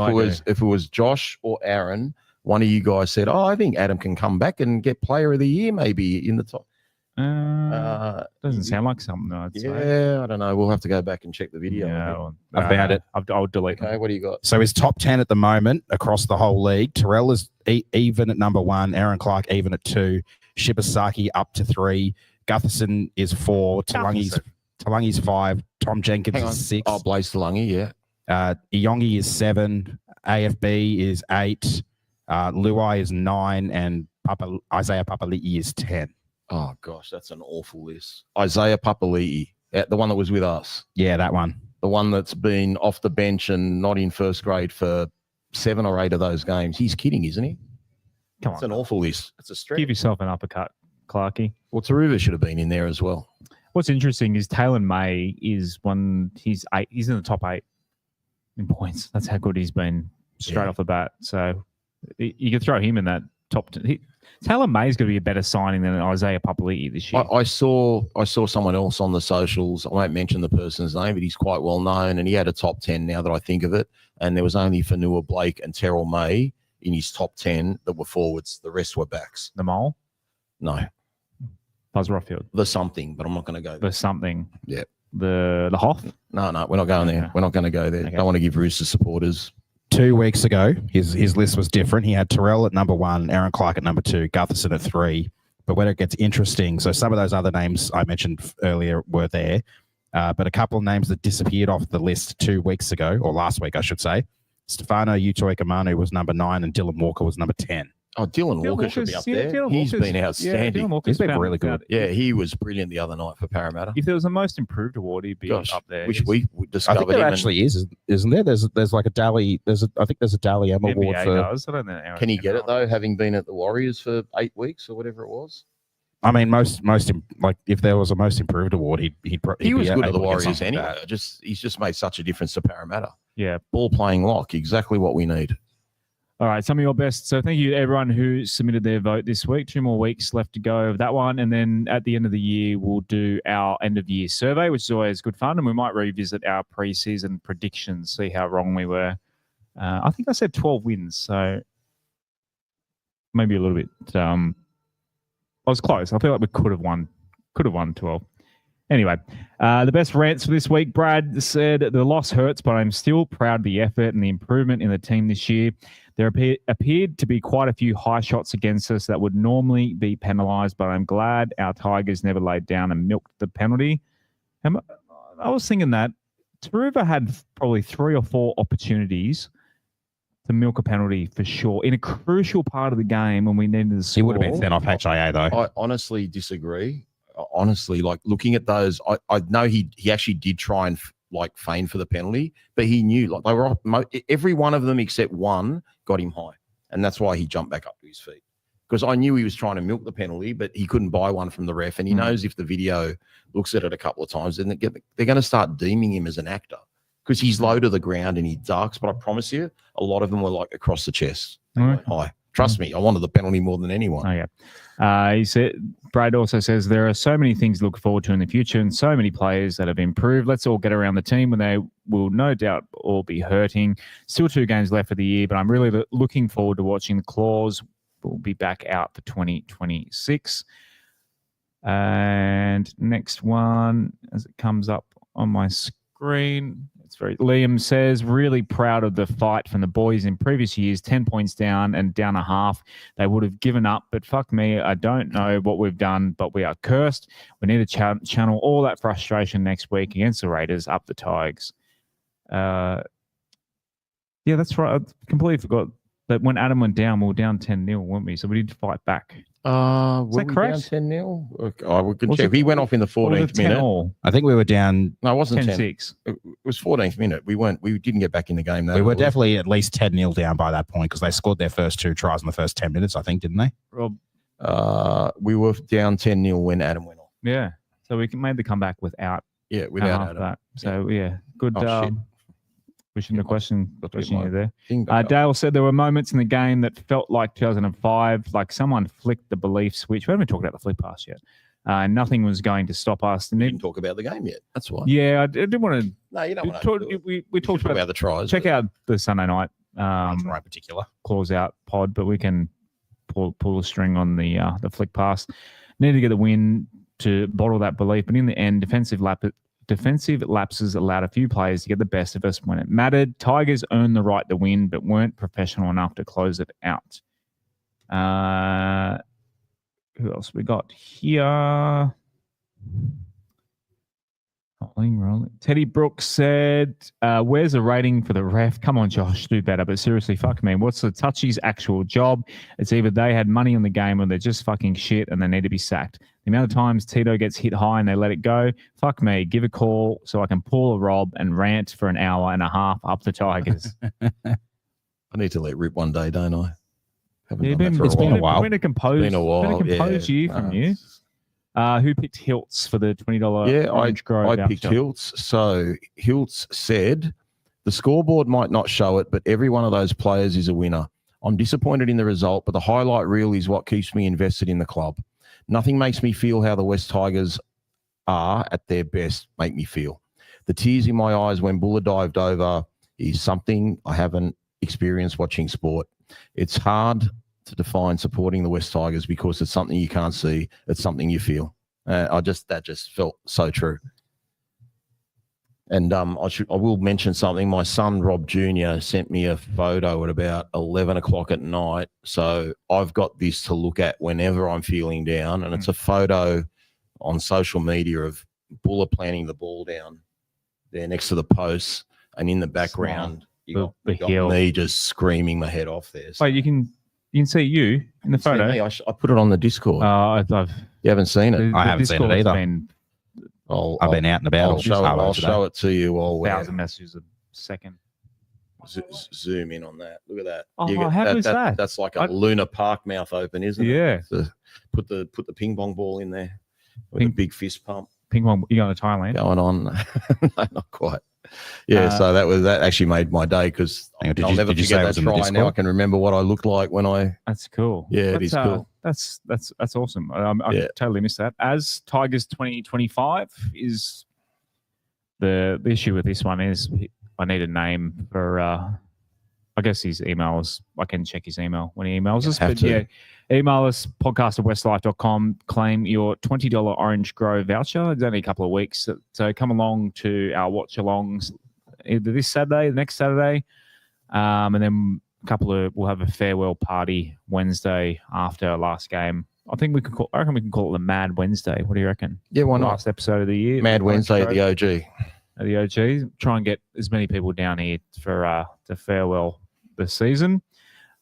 if it was Josh or Aaron. One of you guys said, I think Adam can come back and get player of the year maybe in the top. Doesn't sound like something I'd say. Yeah, I don't know. We'll have to go back and check the video. Yeah, I found it. I'll delete it. Okay, what do you got? So his top 10 at the moment across the whole league. Terrell is even at number 1. Aaron Clark even at 2. Shibasaki up to 3. Gutherson is 4. Talangi's 5. Tom Jenkins is 6. Oh, Blaze Talangi, yeah. Iongi is 7. AFB is 8. Luai is 9. And Isaiah Papali'i is 10. Oh, gosh, that's an awful list. Isaiah Papali'i, the one that was with us. Yeah, that one. The one that's been off the bench and not in first grade for 7 or 8 of those games. He's kidding, isn't he? Come It's on. an awful list. It's a stretch. Give yourself an uppercut, Clarkey. Well, Taruva should have been in there as well. What's interesting is Taylor May is he's in the top 8 in points. That's how good he's been straight off the bat. So you can throw him in that top. Taylor May's going to be a better signing than Isaiah Papali'i this year. I saw someone else on the socials. I won't mention the person's name, but he's quite well known, and he had a top 10 now that I think of it. And there was only Fanua Blake and Terrell May in his top 10 that were forwards. The rest were backs. The Mole? No. Buzz Rothfield. The something, but I'm not going to go there. The something. Yeah. The Hoff? No, we're not going there. Okay. We're not going to go there. Okay. Don't want to give Rooster supporters. 2 weeks ago, his list was different. He had Terrell at number 1, Aaron Clark at number 2, Gutherson at 3. But when it gets interesting, so some of those other names I mentioned earlier were there, but a couple of names that disappeared off the list 2 weeks ago, or last week, I should say. Stefano Utoikamanu was number 9 and Dylan Walker was number 10. Oh, Dylan Walker should be up there. He's been outstanding. He's been really good. Yeah, he was brilliant the other night for Parramatta. If there was a most improved award, he'd be up there. Which we I discovered think there him. actually is, isn't there? There's like a Dally. I think there's a Dally M award NBA for. does. I don't know. Can he get it though, having been at the Warriors for 8 weeks or whatever it was? I mean, like if there was a most improved award, he'd probably. He was good at the able to get Warriors something anyway. like that. He's just made such a difference to Parramatta. Yeah. Ball playing lock, exactly what we need. All right, some of your best. So thank you to everyone who submitted their vote this week. 2 more weeks left to go of that one. And then at the end of the year, we'll do our end-of-year survey, which is always good fun. And we might revisit our preseason predictions, see how wrong we were. I think I said 12 wins, so maybe a little bit. I was close. I feel like we could have won 12. Anyway, the best rants for this week. Brad said, the loss hurts, but I'm still proud of the effort and the improvement in the team this year. There appeared to be quite a few high shots against us that would normally be penalised, but I'm glad our Tigers never laid down and milked the penalty. I was thinking that Taruva had probably 3 or 4 opportunities to milk a penalty for sure in a crucial part of the game when we needed to score. He would have been sent off HIA though. I honestly disagree. Honestly, like looking at those, I know he actually did try and feign for the penalty, but he knew like they were every one of them except one got him high, and that's why he jumped back up to his feet. Because I knew he was trying to milk the penalty, but he couldn't buy one from the ref, and he knows if the video looks at it a couple of times, then they're going to start deeming him as an actor because he's low to the ground and he ducks. But I promise you, a lot of them were like across the chest. They went high. Trust me, I wanted the penalty more than anyone. Oh, yeah. He said, Brad also says, there are so many things to look forward to in the future and so many players that have improved. Let's all get around the team when they will no doubt all be hurting. Still 2 games left for the year, but I'm really looking forward to watching the Claws. We'll be back out for 2026. And next one, as it comes up on my screen, Liam says, really proud of the fight from the boys in previous years, 10 points down and down a half. They would have given up, but fuck me, I don't know what we've done, but we are cursed. We need to channel all that frustration next week against the Raiders, up the Tigers. Yeah, that's right. I completely forgot that when Adam went down, we were down 10-0, weren't we? So we need to fight back. Were that we correct? down 10-0? We can check. He went off in the 14th minute. I think we were down. No, it wasn't 10-6. It was 14th minute. We didn't get back in the game. We were definitely at least 10-0 down by that point because they scored their first 2 tries in the first 10 minutes, I think, didn't they? Rob. We were down 10-0 when Adam went off. Yeah. So we made the comeback without without Adam. that. So, yeah, good. Shit. We shouldn't have questioned you there. Dale Dale said there were moments in the game that felt like 2005, like someone flicked the belief switch. We haven't talked about the flick pass yet. Nothing was going to stop us. We didn't talk about the game yet. That's why. Yeah, I didn't want to. No, you don't want to. We talked about the tries. Check out the Sunday night right particular clause out pod, but we can pull a string on the flick pass. Needed to get the win to bottle that belief, but in the end, defensive lapses allowed a few players to get the best of us when it mattered. Tigers earned the right to win, but weren't professional enough to close it out. Who else we got here? Rolling. Teddy Brooks said, where's the rating for the ref? Come on, Josh, do better. But seriously, fuck me. What's the touchy's actual job? It's either they had money on the game or they're just fucking shit and they need to be sacked. The amount of times Tito gets hit high and they let it go, fuck me. Give a call so I can pull a Rob and rant for an hour and a half up the Tigers. I need to let rip one day, don't I? It's been a while. Been a composed year from you. Who picked Hiltz for the $20 Orange Grove I voucher? picked Hiltz. So Hiltz said, the scoreboard might not show it, but every one of those players is a winner. I'm disappointed in the result, but the highlight reel is what keeps me invested in the club. Nothing makes me feel how the West Tigers are at their best make me feel. The tears in my eyes when Buller dived over is something I haven't experienced watching sport. It's hard to define supporting the West Tigers because it's something you can't see. It's something you feel. That just felt so true. And I will mention something. My son, Rob Jr., sent me a photo at about 11 o'clock at night. So I've got this to look at whenever I'm feeling down. And it's a photo on social media of Buller planting the ball down there next to the posts. And in the background, you got me just screaming my head off there. So wait, you can see you in the photo. I put it on the Discord. You haven't seen it? I haven't seen it either. I've been out and about. I'll show it to you all. 1,000 messages a second. Zoom in on that. Look at that. Oh, how was that? That's like a Luna Park mouth open, isn't it? Yeah. So put the ping pong ball in there with a big fist pump. Ping pong. You going to Thailand? Going on. No, not quite. Yeah, so that actually made my day because I'll never forget that try. Now I can remember what I looked like when I. That's cool. Yeah, it is cool. That's awesome. I totally missed that. As Tigers 2025 is the issue with this one is I need a name for. I guess his emails. I can check his email when he emails us. But yeah, email us podcast@westlife.com. Claim your $20 Orange Grove voucher. It's only a couple of weeks, so come along to our watch-alongs either this Saturday, the next Saturday, and then we'll have a farewell party Wednesday after our last game. I reckon we can call it the Mad Wednesday. What do you reckon? Yeah, why not? Last episode of the year. Mad Wednesday at the OG. At the OG. Try and get as many people down here for to farewell the season.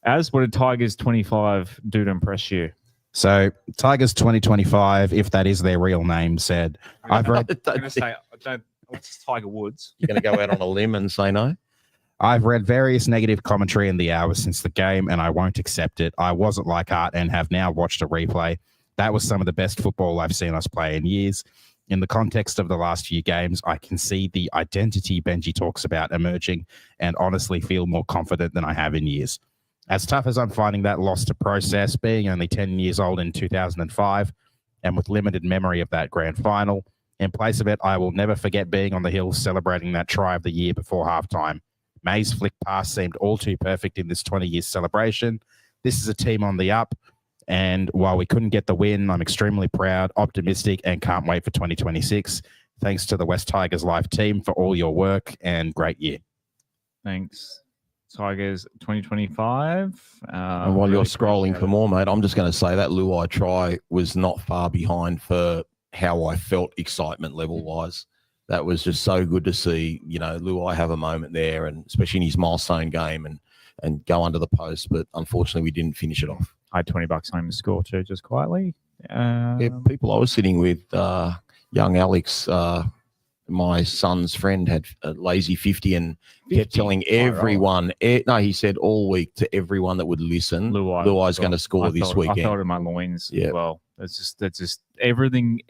What did Tigers 25 do to impress you? So Tigers 2025, if that is their real name, said, I've read. I'm going to say, what's Tiger Woods? You're going to go out on a limb and say no? I've read various negative commentary in the hours since the game, and I won't accept it. I wasn't Leichhardt and have now watched a replay. That was some of the best football I've seen us play in years. In the context of the last few games, I can see the identity Benji talks about emerging and honestly feel more confident than I have in years. As tough as I'm finding that loss to process, being only 10 years old in 2005 and with limited memory of that grand final, in place of it, I will never forget being on the hill celebrating that try of the year before halftime. May's flick pass seemed all too perfect in this 20-year celebration. This is a team on the up, and while we couldn't get the win, I'm extremely proud, optimistic, and can't wait for 2026. Thanks to the West Tigers Live team for all your work and great year. Thanks. Tigers 2025. And while you're scrolling for more, mate, I'm just going to say that Luai try was not far behind for how I felt excitement level-wise. That was just so good to see, Luai have a moment there, and especially in his milestone game and go under the post. But unfortunately, we didn't finish it off. I had $20 home to score too, just quietly. People I was sitting with, young Alex, my son's friend, had a lazy 50 and kept telling everyone. He said all week to everyone that would listen, Luai's going to score this weekend. I felt it in my loins as well. That's just everything.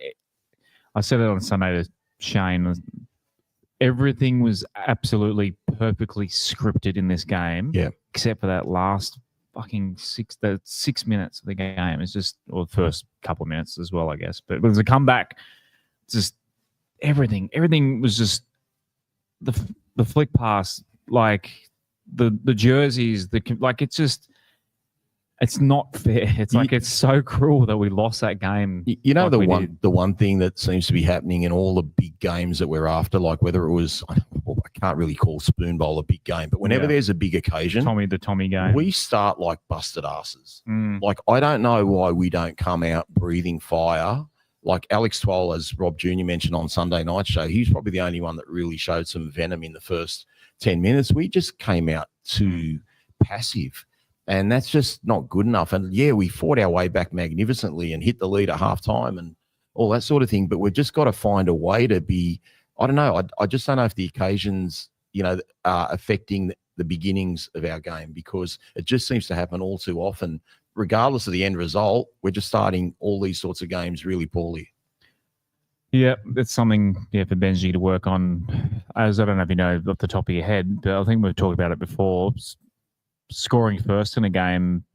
I said it on Sunday to Shane. Everything was absolutely perfectly scripted in this game, except for that last fucking 6 minutes of the game. It's just, or the first couple of minutes as well, I guess. But it was a comeback. Just everything was just the flick pass, like the jerseys, it's not fair. It's it's so cruel that we lost that game. The one thing that seems to be happening in all the big games that we're after, like whether it was, I can't really call Spoon Bowl a big game, but whenever there's a big occasion, the Tommy game, we start like busted asses. Like, I don't know why we don't come out breathing fire like Alex Twole, as Rob Jr. mentioned on Sunday night show, he's probably the only one that really showed some venom in the first 10 minutes. We just came out too passive, and that's just not good enough. And yeah, we fought our way back magnificently and hit the lead at halftime and all that sort of thing. But we've just got to find a way to be, I don't know. I just don't know if the occasions, are affecting the beginnings of our game, because it just seems to happen all too often. Regardless of the end result, we're just starting all these sorts of games really poorly. Yeah, it's something for Benji to work on. As I don't know if you know off the top of your head, but I think we've talked about it before. Scoring first in a game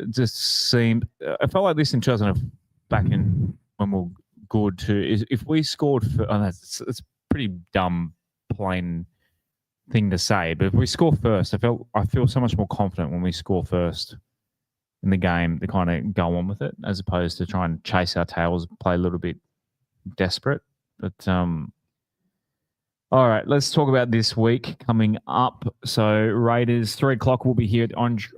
just seemed. I felt like this in 2000 back in when we were good too. Is if we scored, it's a pretty dumb, plain thing to say, but if we score first, I feel so much more confident when we score first in the game to kind of go on with it, as opposed to try and chase our tails, play a little bit desperate. But all right, let's talk about this week coming up. So Raiders, 3:00 will be here at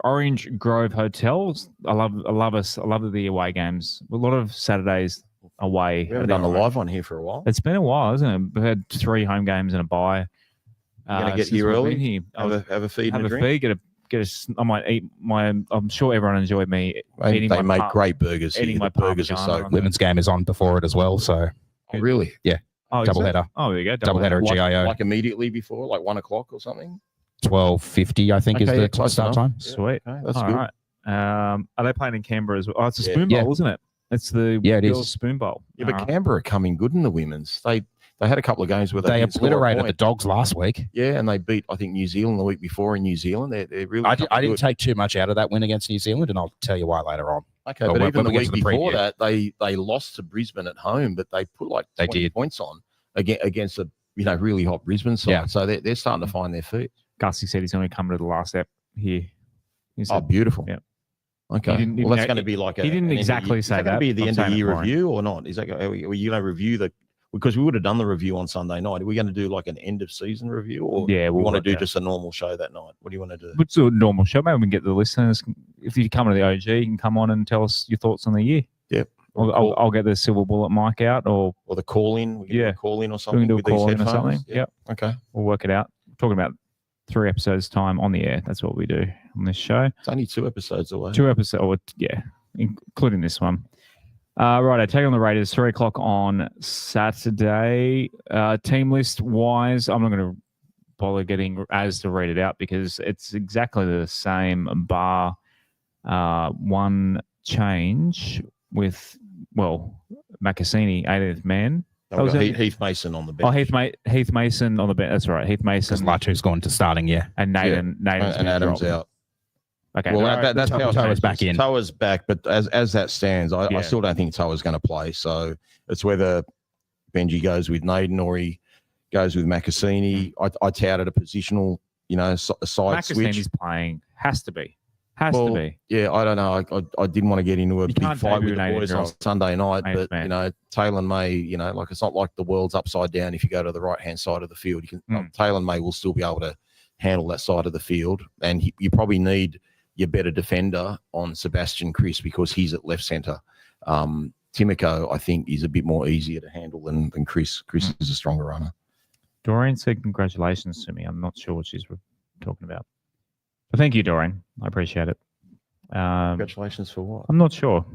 Orange Grove Hotels. I love the away games. A lot of Saturdays away. We haven't done a live one here for a while. It's been a while, hasn't it? We've had 3 home games and a bye. You're going to get here early? Have a feed and a drink? I might eat I'm sure everyone enjoyed me eating They make great burgers here. Eating my burgers are so good. Women's game is on before it as well, so Oh, really? yeah, Oh, double header. Oh, there you go. Double header at GIO. Like immediately before, like 1 o'clock or something? 12:50, I think, is Okay, the close start enough. time. Sweet. Okay, that's All good. right. Are they playing in Canberra as well? Oh, it's a spoon Yeah. bowl, isn't it? It's the Yeah, it girls' is. spoon bowl. Yeah, but All right. Canberra are coming good in the women's. They had a couple of games where They didn't score a obliterated the point. Dogs last week. Yeah, and they beat, I think, New Zealand the week before in New Zealand. They're really I coming didn't good. take too much out of that win against New Zealand, and I'll tell you why later on. Okay, Well, but when even the we get week to the before preview. that, they lost to Brisbane at home, but they put like They 20 did. points on against a really hot Brisbane side. Yeah. So they're starting to find their feet. Gussie said he's going to come to the last step here. He Oh, said, beautiful. Yeah. Okay. He didn't- Well, that's he- going to be like a. he didn't an end of exactly year- say Is that going that. to be the I'm end of saying it year for him. review or not? Is that are you going to review the? Because we would have done the review on Sunday night. Are we going to do like an end of season review, or Yeah, we we'll want to work do that. just a normal show that night? What do you want to do? Let's do a normal show. Maybe we can get the listeners. If you come to the OG, you can come on and tell us your thoughts on the year. Yep. I'll get the silver bullet mic out, or Or the call in? We can do Yeah. a call in or we something. can do a with these call in or headphones? something. Yep. Okay. We'll work it out. We're talking about 3 episodes time on the air. That's what we do on this show. It's only 2 episodes away. 2 episodes, including this one. Right, I take on the Raiders, 3:00 on Saturday. Team list wise, I'm not going to bother getting as to read it out because it's exactly the same bar one change with, Macassini, 80th man. I've was got it? Heath Mason on the bench. Heath Mason on the bench. That's right. Heath Mason Because Latu's gone to starting, yeah. and Nathan's and been Adams dropped. out. Okay. Well, all right. that's how it Toa's changes. back in. Toa's back, but as that stands, I Yeah. still don't think Toa's going to play. So it's whether Benji goes with Naden or he goes with Macassini. I touted a positional, side switch. Macassini's playing. Has to be. Has to be. Yeah, I don't know. I didn't want to get into a big can't fight debut with the Naden boys on Drop. Sunday night, Mate, but man. Taylor May, it's not like the world's upside down if you go to the right hand side of the field. Taylor May will still be able to handle that side of the field, and you probably need your better defender on Sebastian Chris because he's at left centre. Timoko, I think, is a bit more easier to handle than Chris. Chris is a stronger runner. Doreen said congratulations to me. I'm not sure what she's talking about. But thank you, Doreen. I appreciate it. Congratulations for what? I'm not sure.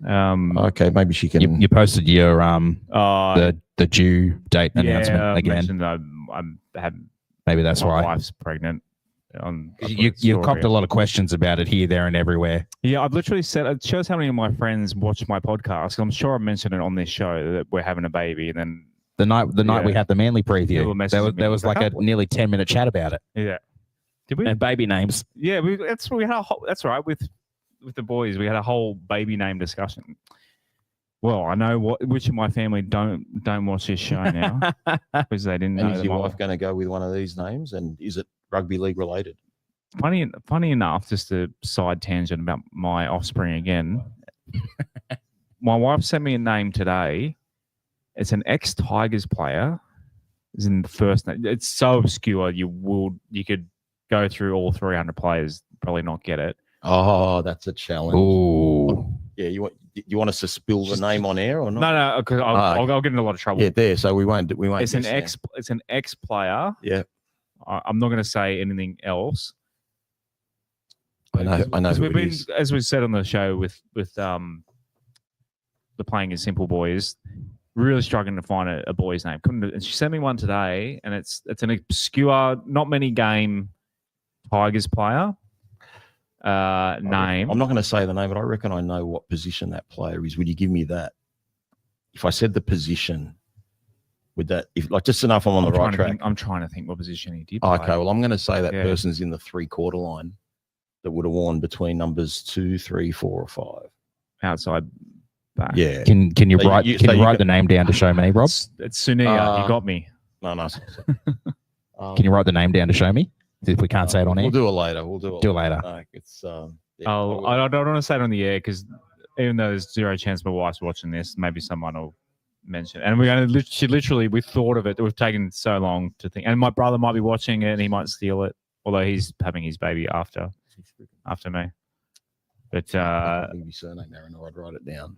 Okay, maybe she can. You posted your the due date I announcement again. mentioned I had Maybe that's my why. wife's pregnant. I put You story copped a up. lot of questions about it here, there, and everywhere. Yeah, I've literally said it shows how many of my friends watch my podcast. I'm sure I mentioned it on this show that we're having a baby, and then The night we had the Manly People preview, messaging me. there was like a nearly 10-minute chat about it. yeah, did we? And baby names. Yeah, we had a whole, that's right with the boys. We had a whole baby name discussion. Well, I know which of my family don't watch this show now because they didn't And know. is that your my- wife going to go with one of these names? And is it rugby league related? Funny enough, just a side tangent about my offspring again. My wife sent me a name today. It's an ex-Tigers player. Is in the first name. It's so obscure. You could go through all 300 players, probably not get it. Oh, that's a challenge. Ooh. Yeah, you want us to spill the name on air or not? No, because I'll get in a lot of trouble. Yeah, there. So we won't. It's an ex player. Yeah. I'm not going to say anything else. I know. Because Who we've it been, is. as we said on the show with the Playing Is Simple boys, really struggling to find a boy's name. And she sent me one today, and it's an obscure, not many game Tigers player name. I'm not going to say the name, but I reckon I know what position that player is. Would you give me that? If I said the position, would that, just enough I'm on the right track? I'm trying to think what position he did. Okay, well, I'm going to say that person's in the 3/4 line that would have worn between numbers 2, 3, 4, or 5. Outside back. Yeah. Can you So write the name down to show me, Rob? It's Sunia. You got me. No. Can you write the name down to show me? If we can't say it on air, We'll do it later. We'll do it later. No, it's I don't want to say it on the air because even though there's zero chance my wife's watching this, maybe someone will mention it. And we're going to we thought of it. We've taken so long to think. And my brother might be watching it and he might steal it, although he's having his baby after me. But I'll give you surname, Aaron, or I'd write it down.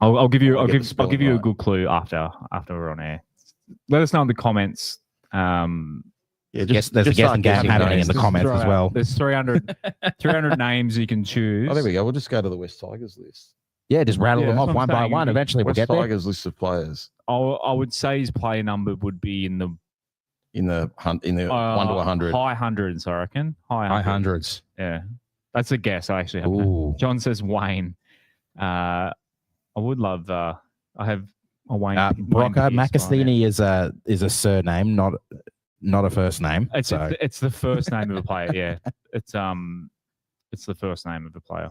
I'll give you a good clue after we're on air. Let us know in the comments. Yeah, there's a guessing game happening in the comments as well. There's 300 names you can choose. Oh, there we go. We'll just go to the West Tigers list. Yeah, just rattle them that's off what one I'm by saying. one. Eventually, we'll West get there. Tigers list of players I would say his player number would be in the 1 to 100. high hundreds, I reckon. High hundreds. Yeah, that's a guess. I actually have. Ooh. John says Wayne. I would love. I have a Wayne. Rocco Wayne Pierce Macassini is a surname, not a first name. It's the first name of a player. Yeah, it's the first name of a player.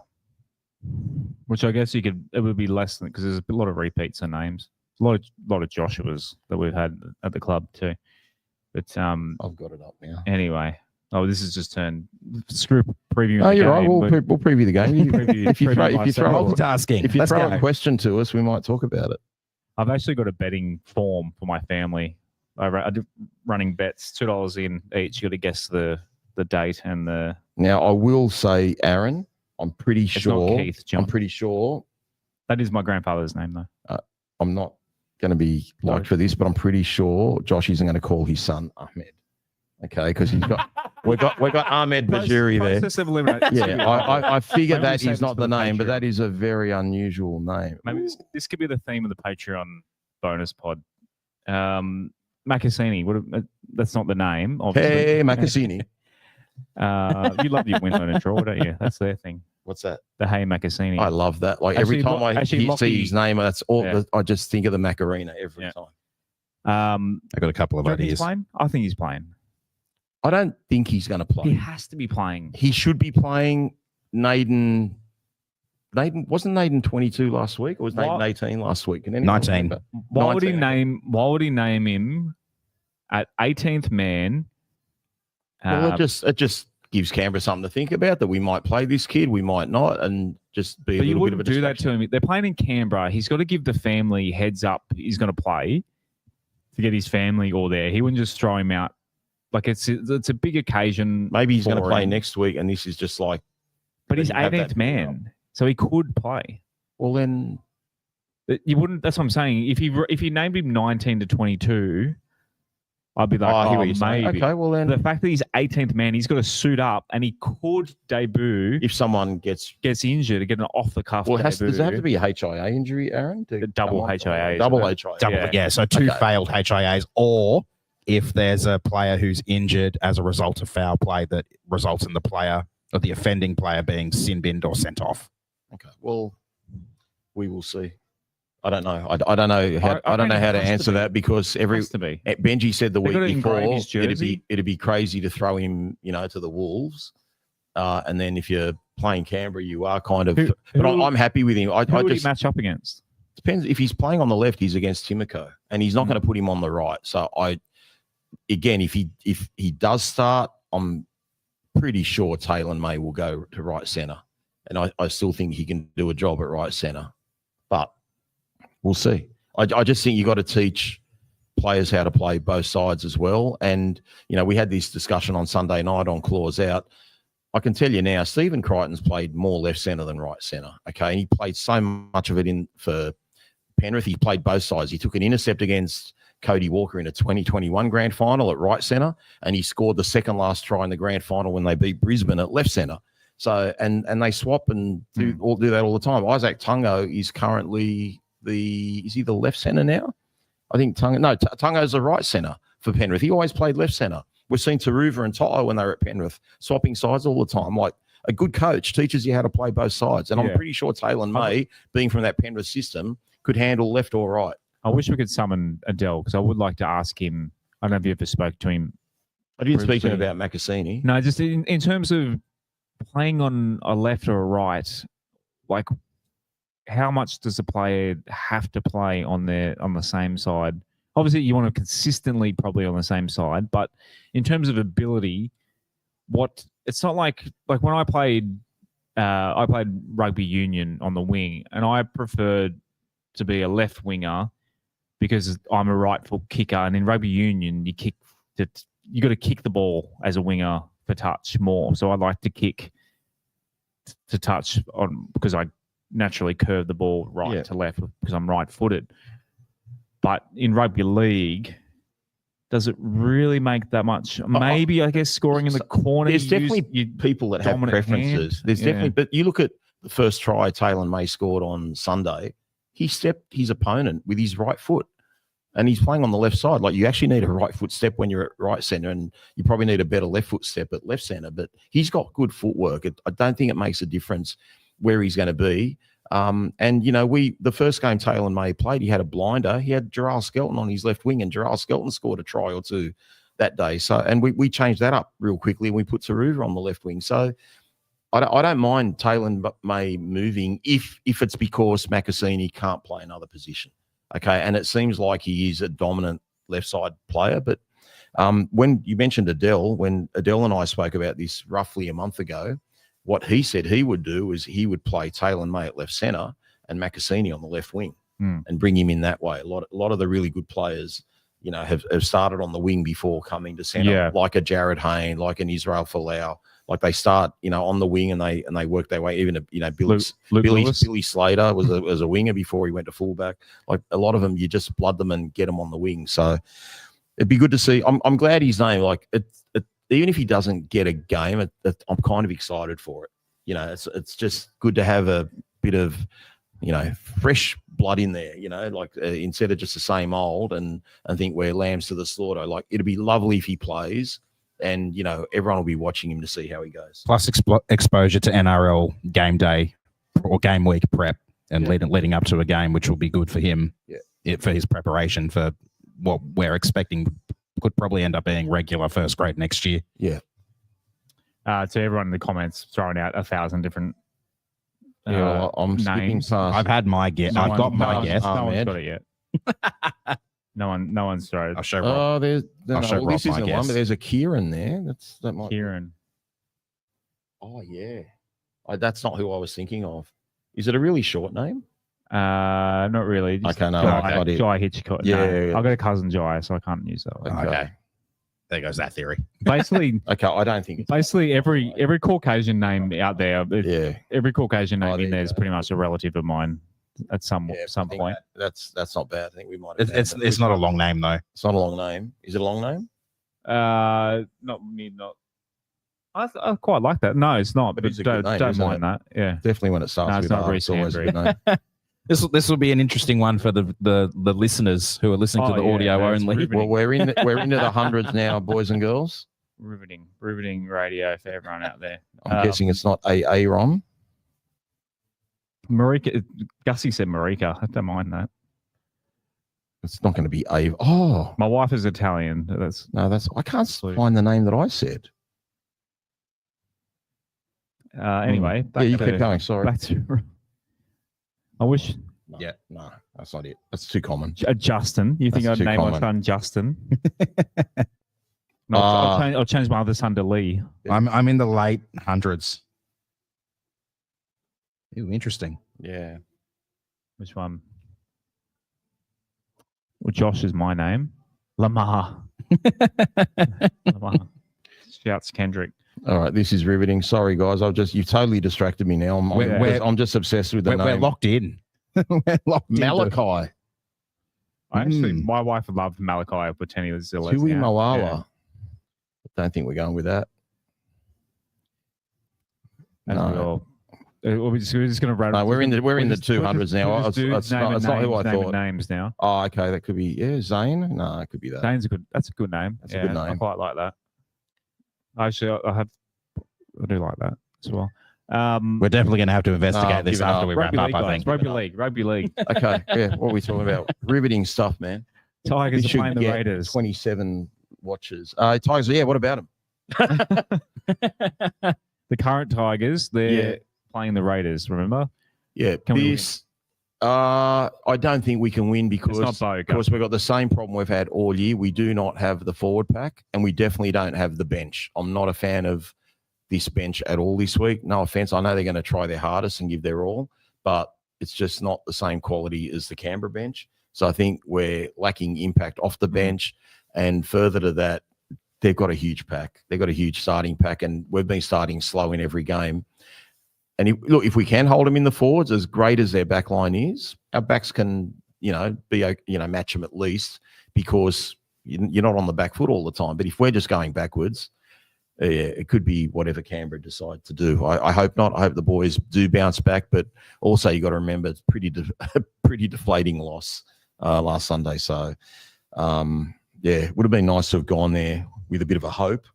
Which I guess it would be less than because there's a lot of repeats of names. A lot of Joshuas that we've had at the club too. But I've got it up now. Anyway, this has just turned screw preview. Oh, you're right. We'll preview the game. If you throw a question to us, we might talk about it. I've actually got a betting form for my family. I do running bets, $2 in each. You got to guess the date and the. Now I will say, Aaron, I'm pretty sure. Not Keith, John. I'm pretty sure. That is my grandfather's name, though. I'm not going to be liked for this, but I'm pretty sure Josh isn't going to call his son Ahmed. Okay, because he's got we got Ahmed Bajuri there. Process of elimination. Yeah, I figure Maybe that we save is this not for the the name, but Patreon. that is a very unusual name. Maybe this could be the theme of the Patreon bonus pod. Macassini. That's not the name. Obviously. Hey, Macassini. You love your window and draw, don't you? That's their thing. What's that? The Hey Macassini. I love that. Like every time I see his name, that's all. Yeah. I just think of the Macarena every time. I got a couple of do you think ideas. he's playing? I think he's playing. I don't think he's going to play. He has to be playing. He should be playing. Naden wasn't Naden 22 last week, or was Naden 18 last week? Can anyone 19. remember? Why would he 19. Why would he name him at 18th man? Well, it just gives Canberra something to think about, that we might play this kid, we might not, and just be a But you little bit of wouldn't a do that distraction. to him. They're playing in Canberra. He's got to give the family heads up. He's going to play to get his family all there. He wouldn't just throw him out. Like it's a big occasion. Maybe he's going to for play him. next week, and this is just like. But he's you have that 18th man, so he could play. Well, then You wouldn't. That's what I'm saying. If you named him 19 to 22, I'd be like, I hear what you're saying. maybe. Okay, well then, The fact that he's 18th man, he's got to suit up, and he could debut if someone gets injured to get an off the cuff. does it have to be a HIA injury, Aaron? A double HIA. Double HIA. So two Okay. failed HIAs, or if there's a player who's injured as a result of foul play that results in the player or the offending player being sin binned or sent off. Okay. Well, we will see. I don't know. I don't know how. I don't know how to answer that, because Has to be. Benji said the They've got to week engrave before his jersey. it'd be crazy to throw him, to the Wolves, and then if you're playing Canberra, you are kind of. But I'm happy with him. I Who would just he match up against? depends if he's playing on the left. He's against Timoko, and he's not going to put him on the right. So if he does start, I'm pretty sure Taylor May will go to right centre, and I still think he can do a job at right centre, but we'll see. I just think you got to teach players how to play both sides as well. And we had this discussion on Sunday night on Claws Out. I can tell you now, Stephen Crichton's played more left centre than right centre. Okay, and he played so much of it in for Penrith. He played both sides. He took an intercept against Cody Walker in a 2021 grand final at right centre, and he scored the second last try in the grand final when they beat Brisbane at left centre. So and they swap and do that all the time. Isaac Tungo is currently is he the left centre now? I think Tungo's the right centre for Penrith. He always played left centre. We've seen Taruva and Tyler when they were at Penrith swapping sides all the time. Like a good coach teaches you how to play both sides. And I'm pretty sure Taylor May, being from that Penrith system, could handle left or right. I wish we could summon Adele because I would like to ask him. I don't know if you ever spoke to him. I didn't speak to him about Macassini. No, just in terms of playing on a left or a right, like how much does a player have to play on the same side? Obviously, you want to consistently probably on the same side, but in terms of ability, it's not like when I played rugby union on the wing, and I preferred to be a left winger because I'm a right foot kicker, and in rugby union you got to kick the ball as a winger for touch more. So I like to kick to touch on because I naturally curve the ball right to left because I'm right footed. But in rugby league, does it really make that much? Maybe, I guess, scoring in the corner. There's definitely people that have preferences. There's definitely, but you look at the first try Taylor May scored on Sunday. He stepped his opponent with his right foot, and he's playing on the left side. Like you actually need a right foot step when you're at right centre, and you probably need a better left foot step at left centre. But he's got good footwork. I don't think it makes a difference where he's going to be. And the first game Taylor May played, he had a blinder. He had Gerald Skelton on his left wing, and Gerald Skelton scored a try or two that day. So, and we changed that up real quickly, and we put Taruva on the left wing. So, I don't mind Taylor May moving if it's because Macassini can't play another position. Okay, and it seems like he is a dominant left side player. But when you mentioned Adele, when Adele and I spoke about this roughly a month ago, what he said he would do is he would play Taylor May at left centre and Macassini on the left wing and bring him in that way. A lot of the really good players, have started on the wing before coming to centre, like a Jared Hayne, like an Israel Folau. Like they start, on the wing and they work their way. Even Billy Slater was a winger before he went to fullback. Like a lot of them, you just blood them and get them on the wing. So it'd be good to see. I'm glad his name, even if he doesn't get a game, I'm kind of excited for it. It's just good to have a bit of, fresh blood in there. Instead of just the same old and think we're lambs to the slaughter. Like it'd be lovely if he plays. And, everyone will be watching him to see how he goes. Plus exposure to NRL game day or game week prep and leading up to a game, which will be good for him for his preparation for what we're expecting could probably end up being regular first grade next year. Yeah. To everyone in the comments throwing out 1,000 different I'm skipping names. past. I've had my guess. I've got my guess. No one's got it yet. No one's thrown. I'll show Rob. This isn't guess. one, but there's a Kieran there. That might. Kieran. Oh yeah, that's not who I was thinking of. Is it a really short name? Not really. Just Jai Hitchcock. Yeah, I've got a cousin Jai, so I can't use that one. Okay. There goes that theory. Basically, okay. I don't think. Basically, every Caucasian name out there, every Caucasian name in there is pretty much a relative of mine at some point. That's not bad. I think we might. It's not a long name though. It's not a long name. Is it a long name? Not. I quite like that. No, it's not. But it's a good name, don't mind that. Yeah, definitely when it starts. No, with it's not it's always a good name. This will be an interesting one for the listeners who are listening to the audio only. Riveting. Well, we're into the hundreds now, boys and girls. Riveting radio for everyone out there. I'm guessing it's not Aaron. Marika. Gussie said Marika. I don't mind that. It's not going to be A. Oh, my wife is Italian. I can't find the name that I said. Anyway, you keep going. Sorry. Back to. I wish. No, that's not it. That's too common. Justin. You think I'd name my son Justin? No, I'll change my other son to Lee. I'm in the late hundreds. Ooh, interesting. Yeah. Which one? Well, Josh is my name. Lamar. Lamar. Shouts Kendrick. All right, this is riveting. Sorry, guys. You've totally distracted me now. I'm just obsessed with the name. We're locked in. We're locked in. Malachi. My wife loved Malachi pretending he was Zillow. Tui Malala. I don't think we're going with that. No. We're just going to run. No, we're in the 200s now. It's not who I thought. Names now. Oh, okay. That could be Zane. No, it could be that. Zane's that's a good name. That's a good name. I quite like that. Actually, I do like that as well. We're definitely going to have to investigate this after we wrap up, I think. Rugby league. Okay, yeah. What are we talking about? Riveting stuff, man. Tigers are playing the get Raiders. 27 watches. Tigers, yeah, what about them? The current Tigers, they're playing the Raiders, remember? Yeah, I don't think we can win because we've got the same problem we've had all year. We do not have the forward pack, and we definitely don't have the bench. I'm not a fan of this bench at all this week. No offense. I know they're going to try their hardest and give their all, but it's just not the same quality as the Canberra bench. So I think we're lacking impact off the bench. And further to that, they've got a huge pack. They've got a huge starting pack, and we've been starting slow in every game. And if we can hold them in the forwards, as great as their back line is, our backs can, match them at least, because you're not on the back foot all the time. But if we're just going backwards, it could be whatever Canberra decide to do. I hope not. I hope the boys do bounce back, but also you got to remember it's pretty deflating loss last Sunday. So, it would have been nice to have gone there with a bit of a hope,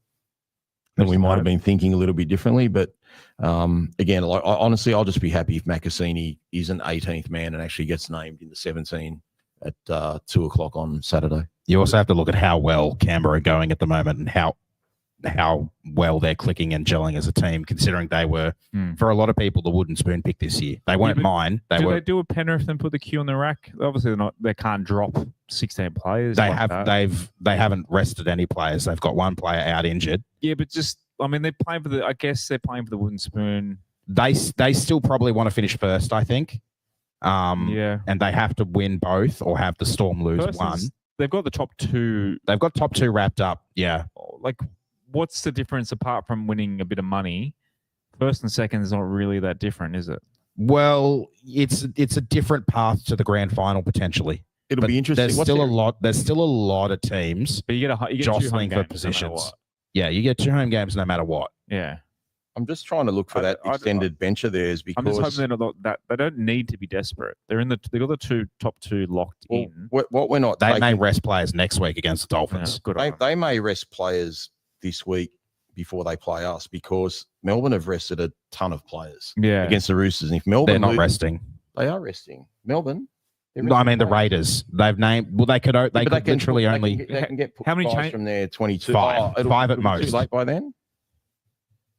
and we might have been thinking a little bit differently. But again, honestly, I'll just be happy if Macassini is an 18th man and actually gets named in the 17 at 2:00 on Saturday. You also have to look at how well Canberra are going at the moment and how well they're clicking and gelling as a team, considering they were, for a lot of people, the wooden spoon pick this year. They weren't mine. They do a Penrith and put the Q on the rack? Obviously, they're not. They can't drop 16 players. They haven't rested any players. They've got one player out injured. Yeah, but they're playing for the. I guess they're playing for the wooden spoon. They still probably want to finish first, I think. And they have to win both or have the Storm lose one. They've got the top two. They've got top two wrapped up. Yeah. What's the difference apart from winning a bit of money? First and second is not really that different, is it? Well, it's a different path to the grand final potentially. It'll be interesting. There's still a lot of teams. But you get jostling for positions. Yeah, you get 2 home games no matter what. Yeah. I'm just trying to look for that extended bench of theirs because I'm just hoping they don't need to be desperate. They've got the top two locked in. What we're not. They may rest players next week against the Dolphins. Yeah, they may rest players this week before they play us because Melbourne have rested a ton of players against the Roosters. And if Melbourne they're not resting, they are resting. Melbourne. No, I mean the Raiders. They've named. Well, they could literally only. They can get how many guys from there? 22. 5 at most. Too late by then.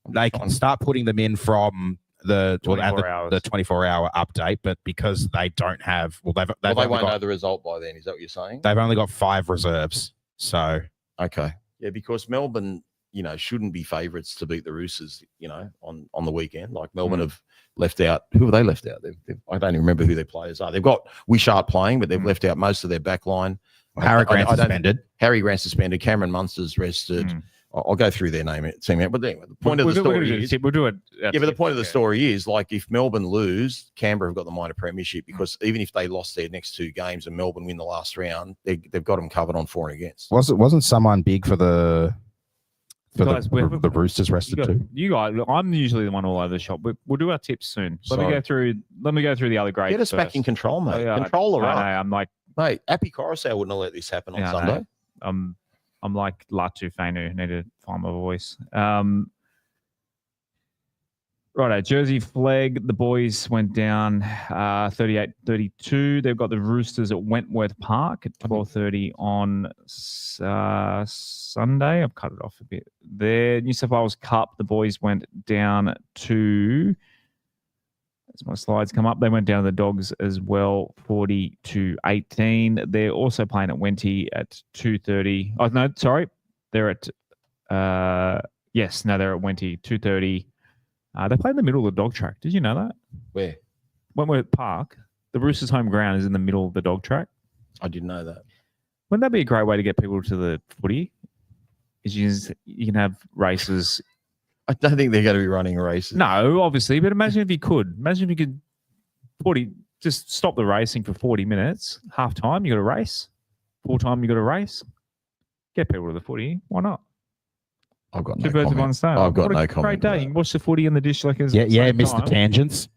They can start putting them in from the 24-hour update, but because they don't have, they won't know the result by then. Is that what you're saying? They've only got 5 reserves. So okay, yeah, because Melbourne, shouldn't be favourites to beat the Roosters, on the weekend. Like Melbourne have left out. Who have they left out? I don't even remember who their players are. They've got Wishart playing, but they've left out most of their back line. Harry Grant suspended. Harry Grant suspended. Cameron Munster's rested. I'll go through their team out. But anyway, the point of the story is... We'll do it. Yeah, but the point of the story is, if Melbourne lose, Canberra have got the minor premiership because even if they lost their next 2 games and Melbourne win the last round, they've got them covered on for and against. Wasn't someone big for the Roosters rested too? You guys, I'm usually the one all over the shop. We'll do our tips soon. Let me go through the other grades. Get us back in control, mate. Control the run. I'm like... Mate, Appy Coruscant wouldn't have let this happen on Sunday. I'm like Latu Fainu, need to find my voice. Righto, Jersey Flag, the boys went down 38-32. They've got the Roosters at Wentworth Park at 12:30 on Sunday. I've cut it off a bit there. New South Wales Cup, the boys went down to... As my slides come up, they went down to the Dogs as well, 40-18. They're also playing at Wenty at 2:30. Oh, no, sorry. They're at, they're at Wenty, 2:30. They play in the middle of the dog track. Did you know that? Where? Wentworth Park. The Roosters' home ground is in the middle of the dog track. I didn't know that. Wouldn't that be a great way to get people to the footy? is you can have races. I don't think they're going to be running races. No, obviously, but imagine if you could. Imagine if you could just stop the racing for 40 minutes. Half time, you got a race. Full time, you got a race. Get people to the footy. Why not? I've got Two no birds comment. with one stone. I've got What a no comment. Great day. You can watch the footy and the dish like Yeah, Mr. Tangents.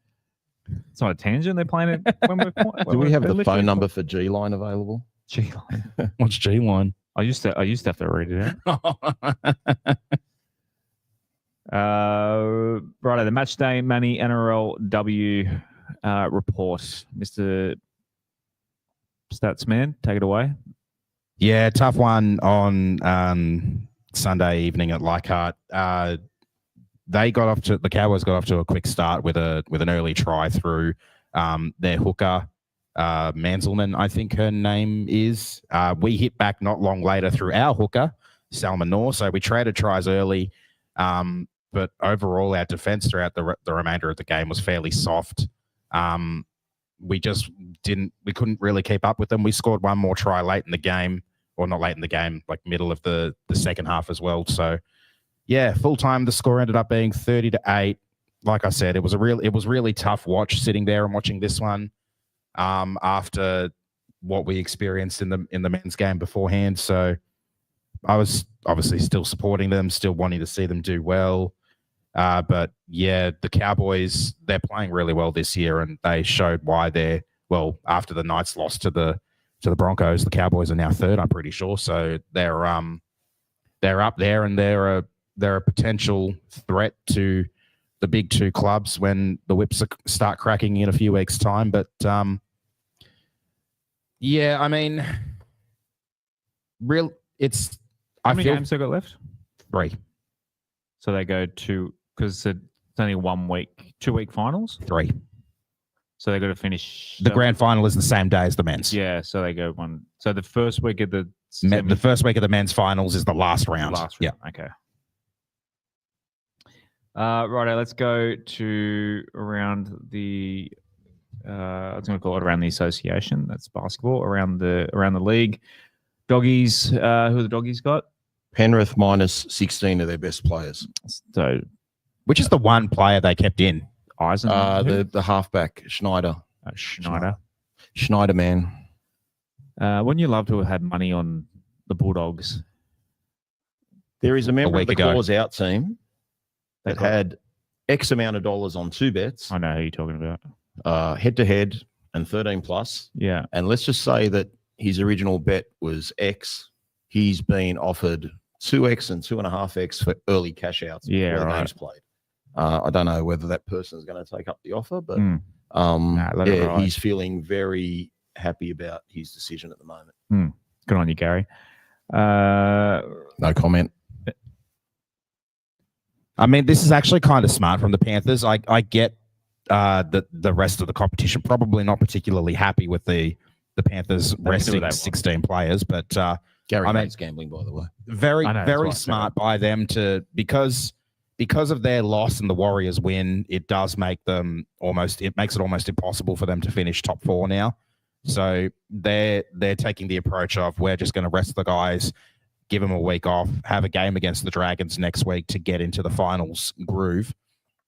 It's not a tangent. They're playing it when we're. Do we have the phone number for G-Line available? G-line. What's G-line? I used to have to read it out. Righto, the match day money NRLW report, Mr. Statsman, take it away. Yeah, tough one on Sunday evening at Leichhardt. The Cowboys got off to a quick start with an early try through their hooker, Manselman, I think her name is. We hit back not long later through our hooker, Salma Noor. So we traded tries early, but overall our defense throughout the remainder of the game was fairly soft. We couldn't really keep up with them. We scored one more try late in the game, or not late in the game, like middle of the second half as well. So yeah, full time the score ended up being 30-8. Like I said, it was really tough watch sitting there and watching this one after what we experienced in the men's game beforehand. So I was obviously still supporting them, still wanting to see them do well. But yeah, the Cowboys, they're playing really well this year, and they showed why after the Knights lost to the Broncos, the Cowboys are now third, I'm pretty sure. So they're up there, and they're a potential threat to the big two clubs when the whips start cracking in a few weeks' time. But yeah, I mean, How many games they got left? 3. So they go to, because it's only 1 week, 2-week finals. 3. So they got to finish. The grand final is the same day as the men's. Yeah, so they go one. So the first week of the first week of the men's finals is the last round. Yeah. Okay. Righto, let's go to around the. I was going to call it around the association. That's basketball. Around the league. Doggies. Who have the Doggies got? Penrith minus 16 of their best players. So, which is the one player they kept in? Eisen. The halfback Schneider. Schneider, man. Wouldn't you love to have had money on the Bulldogs? There is a member of the ago. Clause Out team that had X amount of dollars on 2 bets. I know who you're talking about. Head to head and 13 plus. Yeah. And let's just say that his original bet was X. He's been offered 2X and 2.5X for early cash outs. Yeah, before the right. game's played. I don't know whether that person is going to take up the offer, but he's feeling very happy about his decision at the moment. Good on you, Gary. No comment. I mean, this is actually kind of smart from the Panthers. I get the rest of the competition probably not particularly happy with the Panthers resting 16 players, but Gary hates gambling, by the way. Very smart by them to because of their loss and the Warriors win, it does make it makes it almost impossible for them to finish top 4 now. So they're taking the approach of, we're just going to rest the guys, give them a week off, have a game against the Dragons next week to get into the finals groove,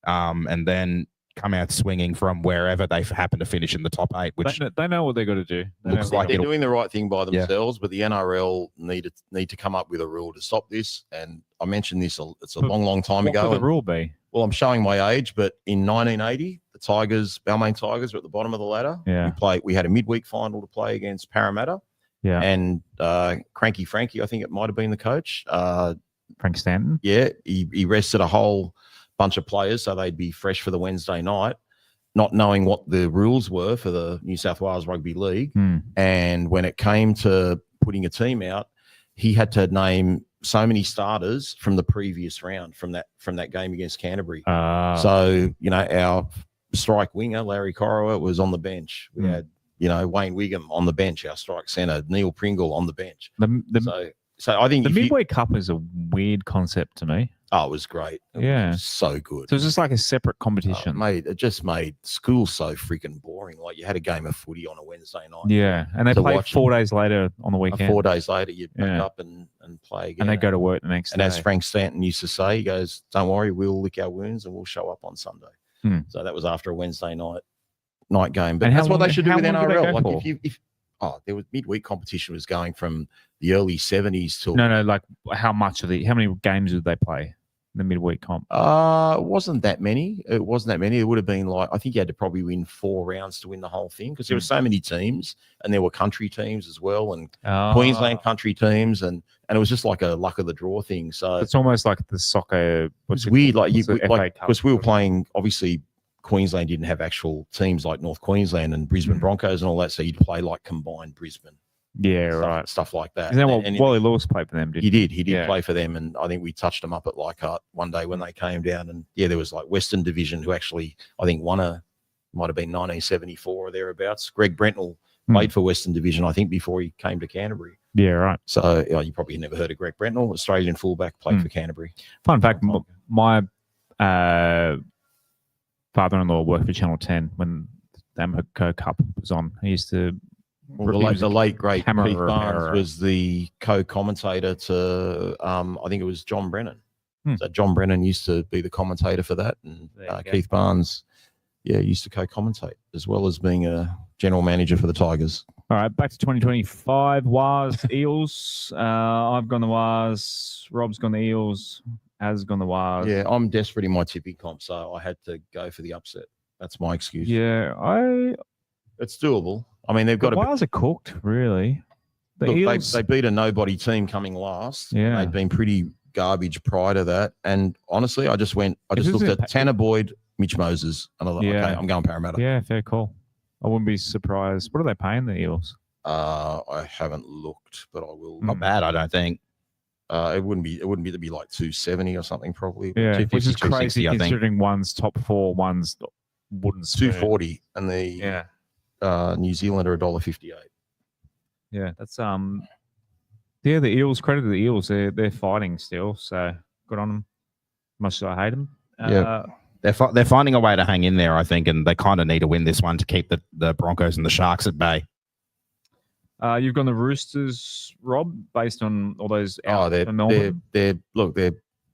and then come out swinging from wherever they happen to finish in the top 8. Which they know what they got to do. Looks like they're doing the right thing by themselves, but the NRL need to come up with a rule to stop this. And I mentioned this; it's a long time ago. What would the rule be? Well, I'm showing my age, but in 1980, the Balmain Tigers were at the bottom of the ladder. Yeah. We had a midweek final to play against Parramatta. Yeah. And Cranky Frankie, I think it might have been the coach. Frank Stanton. Yeah, he rested a whole bunch of players so they'd be fresh for the Wednesday night, not knowing what the rules were for the New South Wales Rugby League. And when it came to putting a team out, he had to name so many starters from the previous round from that game against Canterbury. So, our strike winger, Larry Corowa, was on the bench. We had, Wayne Wigham on the bench, our strike centre, Neil Pringle on the bench. So I think the Midway Cup is a weird concept to me. Oh, it was great. It was so good. So it's just like a separate competition. It just made school so freaking boring. Like, you had a game of footy on a Wednesday night. Yeah, and they played 4 days later on the weekend. 4 days later, you'd back up and and play again. And they go to work the next And day. as Frank Stanton used to say, he goes, "Don't worry, we'll lick our wounds and we'll show up on Sunday." So that was after a Wednesday night game. But And that's what they should do with long do they NRL. go Like for? if there was midweek competition was going from the early 70s till No, like how many games did they play in the midweek comp? it wasn't that many. It would have been like, I think you had to probably win 4 rounds to win the whole thing because there were so many teams and there were country teams as well and Queensland country teams and it was just like a luck of the draw thing. So It's almost like the soccer. it's weird. Like what's the FA Cup? because we were playing, obviously Queensland didn't have actual teams like North Queensland and Brisbane Broncos and all that. So you'd play like combined Brisbane. Yeah, Stuff like that. Isn't that what And Wally Lewis played for them? he did play for them, and I think we touched them up at Leichhardt one day when they came down. And there was like Western Division who actually I think might have been 1974 or thereabouts. Greg Brentnell played for Western Division, I think, before he came to Canterbury. Yeah, right. So you probably never heard of Greg Brentnell, Australian fullback, played for Canterbury. Fun fact: my father-in-law worked for Channel 10 when the Amaco Cup was on. He used to. Well, the late great camera Keith repairer. Barnes was the co-commentator to I think it was John Brennan. So John Brennan used to be the commentator for that, and Keith Barnes, used to co-commentate as well as being a general manager for the Tigers. All right, back to 2025. Wars, Eels. I've gone the Wars. Rob's gone the Eels. Has gone the Wars. Yeah, I'm desperate in my tipping comp, so I had to go for the upset. That's my excuse. Yeah, It's doable. I mean, they've got the Wars are cooked, really. The Eels, they beat a nobody team coming last. Yeah. They'd been pretty garbage prior to that. And honestly, I just looked at Tanner Boyd, Mitch Moses, and I thought, okay, I'm going Parramatta. Yeah, fair call. I wouldn't be surprised. What are they paying the Eels? I haven't looked, but I will. Not bad, I don't think. It wouldn't be to be like 270 or something probably. Yeah, 250, which is crazy 260, I think. considering one's top 4, one's wouldn't 240, and the New Zealand are $1.58. Yeah, that's the Eels. Credit to the Eels. They're fighting still, so good on them. Much as I hate them. Yeah. They're finding a way to hang in there, I think, and they kind of need to win this one to keep the Broncos and the Sharks at bay. You've gone the Roosters, Rob, based on all those. Their